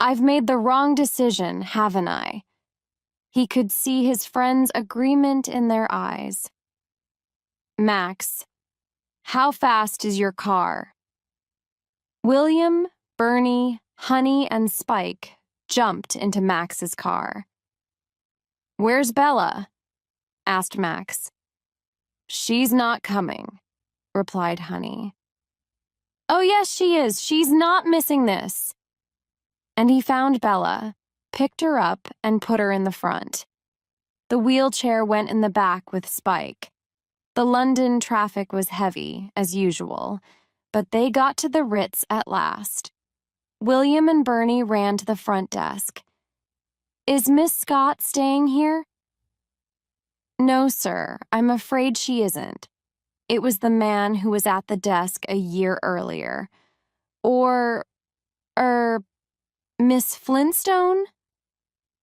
A: I've made the wrong decision, haven't I? He could see his friends' agreement in their eyes. Max, how fast is your car? William, Bernie, Honey, and Spike jumped into Max's car. Where's Bella? Asked Max. She's not coming, replied Honey. Oh, yes, she is. She's not missing this. And he found Bella, picked her up, and put her in the front. The wheelchair went in the back with Spike. The London traffic was heavy, as usual, but they got to the Ritz at last. William and Bernie ran to the front desk. Is Miss Scott staying here? No, sir, I'm afraid she isn't. It was the man who was at the desk a year earlier. Or, Miss Flintstone?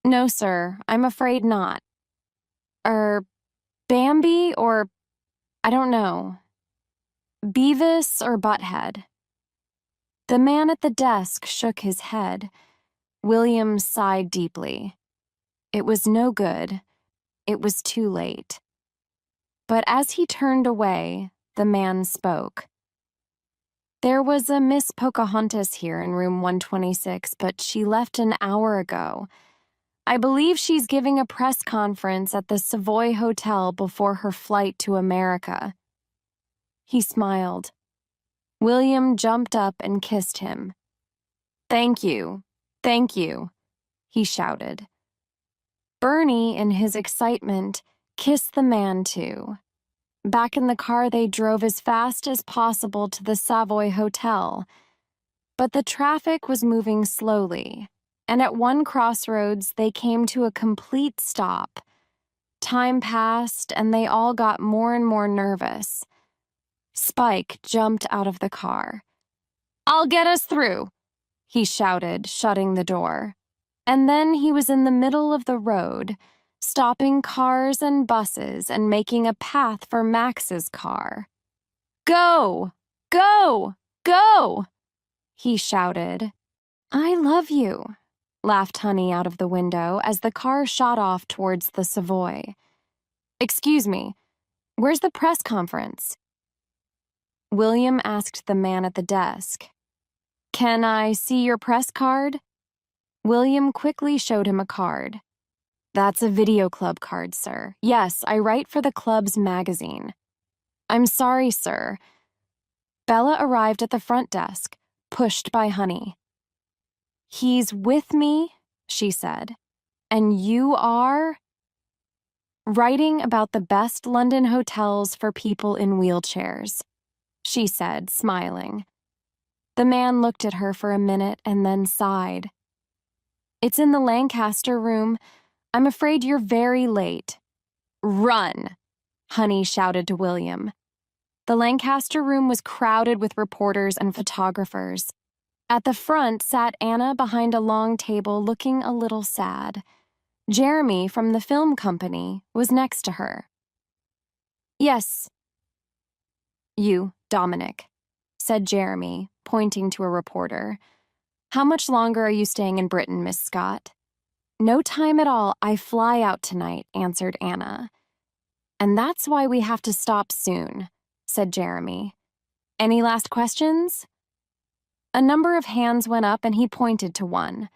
A: No, sir, I'm afraid not. Bambi or, I don't know, Beavis or Butthead? The man at the desk shook his head. William sighed deeply. It was no good. It was too late. But as he turned away, the man spoke. There was a Miss Pocahontas here in room 126, but she left an hour ago. I believe she's giving a press conference at the Savoy Hotel before her flight to America. He smiled. William jumped up and kissed him. Thank you, he shouted. Bernie, in his excitement, kissed the man too. Back in the car, they drove as fast as possible to the Savoy Hotel. But the traffic was moving slowly, and at one crossroads, they came to a complete stop. Time passed, and they all got more and more nervous. Spike jumped out of the car. I'll get us through, he shouted, shutting the door. And then he was in the middle of the road, stopping cars and buses and making a path for Max's car. Go! Go! Go! He shouted. I love you, laughed Honey out of the window as the car shot off towards the Savoy. Excuse me, where's the press conference? William asked the man at the desk. Can I see your press card? William quickly showed him a card. That's a video club card, sir. Yes, I write for the club's magazine. I'm sorry, sir. Bella arrived at the front desk, pushed by Honey. He's with me, she said. And you are? Writing about the best London hotels for people in wheelchairs, she said, smiling. The man looked at her for a minute and then sighed. It's in the Lancaster room. I'm afraid you're very late. Run, Honey shouted to William. The Lancaster room was crowded with reporters and photographers. At the front sat Anna behind a long table looking a little sad. Jeremy from the film company was next to her. Yes. You, Dominic, said Jeremy, pointing to a reporter. How much longer are you staying in Britain, Miss Scott? No time at all. I fly out tonight, answered Anna. And that's why we have to stop soon, said Jeremy. Any last questions? A number of hands went up and he pointed to one.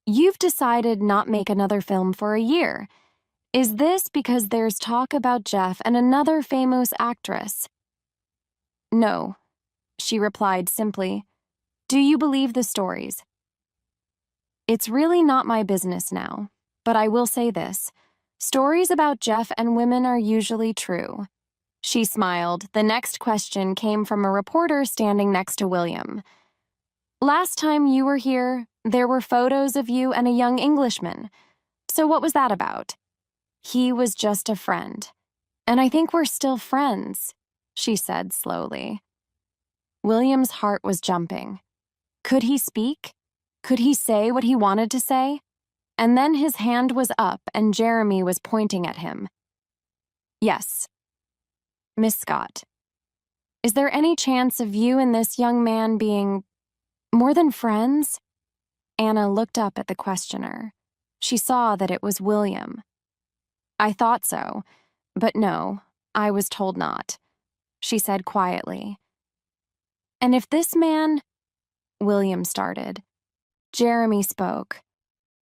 A: You've decided not make another film for a year. Is this because there's talk about Jeff and another famous actress? No, she replied simply. Do you believe the stories? It's really not my business now, but I will say this. Stories about Jeff and women are usually true. She smiled. The next question came from a reporter standing next to William. Last time you were here, there were photos of you and a young Englishman. So what was that about? He was just a friend. And I think we're still friends, she said slowly. William's heart was jumping. Could he speak? Could he say what he wanted to say? And then his hand was up and Jeremy was pointing at him. Yes. Miss Scott, is there any chance of you and this young man being more than friends? Anna looked up at the questioner. She saw that it was William. I thought so, but no, I was told not, she said quietly. And if this man... William started. Jeremy spoke.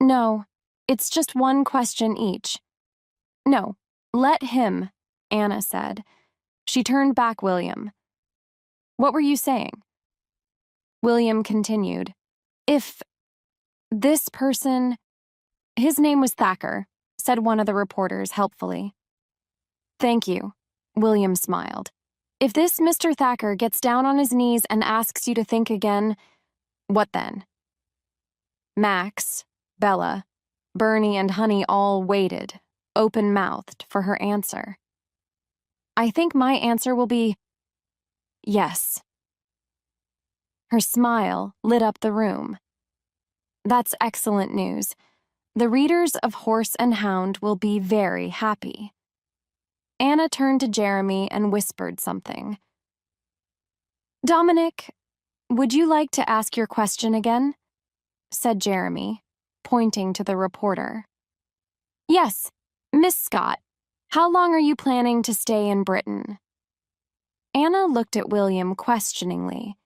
A: No, it's just one question each. No, let him, Anna said. She turned back William. What were you saying? William continued. If this person... His name was Thacker, said one of the reporters helpfully. Thank you, William smiled. If this Mr. Thacker gets down on his knees and asks you to think again, what then? Max, Bella, Bernie and Honey all waited, open-mouthed, for her answer. I think my answer will be yes. Her smile lit up the room. That's excellent news. The readers of Horse and Hound will be very happy. Anna turned to Jeremy and whispered something. Dominic, would you like to ask your question again? Said Jeremy, pointing to the reporter. Yes, Miss Scott, how long are you planning to stay in Britain? Anna looked at William questioningly.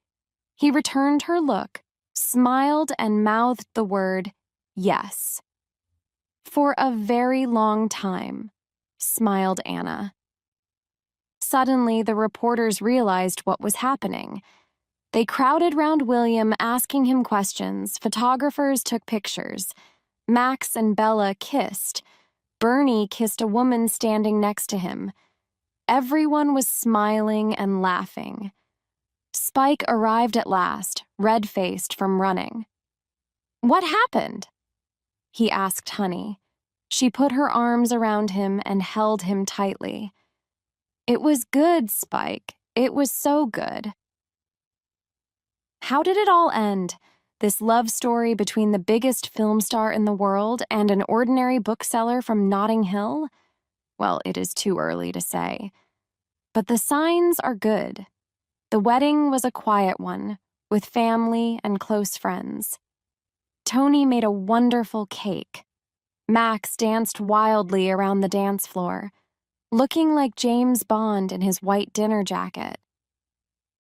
A: He returned her look, smiled, and mouthed the word, yes. For a very long time, smiled Anna. Suddenly, the reporters realized what was happening. They crowded round William, asking him questions. Photographers took pictures. Max and Bella kissed. Bernie kissed a woman standing next to him. Everyone was smiling and laughing. Spike arrived at last, red-faced from running. What happened? He asked Honey. She put her arms around him and held him tightly. It was good, Spike. It was so good. How did it all end? This love story between the biggest film star in the world and an ordinary bookseller from Notting Hill? Well, it is too early to say. But the signs are good. The wedding was a quiet one, with family and close friends. Tony made a wonderful cake. Max danced wildly around the dance floor, looking like James Bond in his white dinner jacket.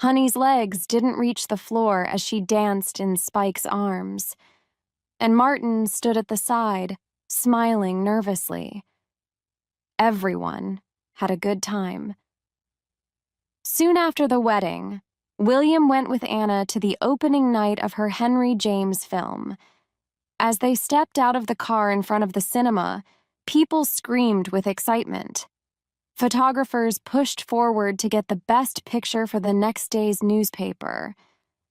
A: Honey's legs didn't reach the floor as she danced in Spike's arms, and Martin stood at the side, smiling nervously. Everyone had a good time. Soon after the wedding, William went with Anna to the opening night of her Henry James film. As they stepped out of the car in front of the cinema, people screamed with excitement. Photographers pushed forward to get the best picture for the next day's newspaper.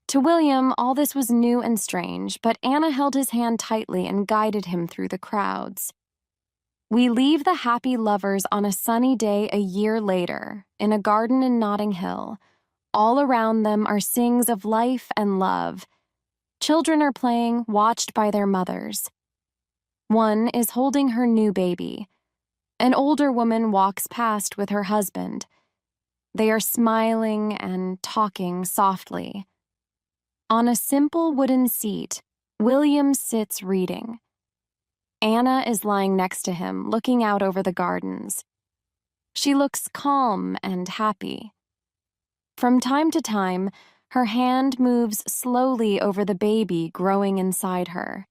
A: To William, all this was new and strange, but Anna held his hand tightly and guided him through the crowds. We leave the happy lovers on a sunny day a year later, in a garden in Notting Hill. All around them are scenes of life and love. Children are playing, watched by their mothers. One is holding her new baby. An older woman walks past with her husband. They are smiling and talking softly. On a simple wooden seat, William sits reading. Anna is lying next to him, looking out over the gardens. She looks calm and happy. From time to time, her hand moves slowly over the baby growing inside her.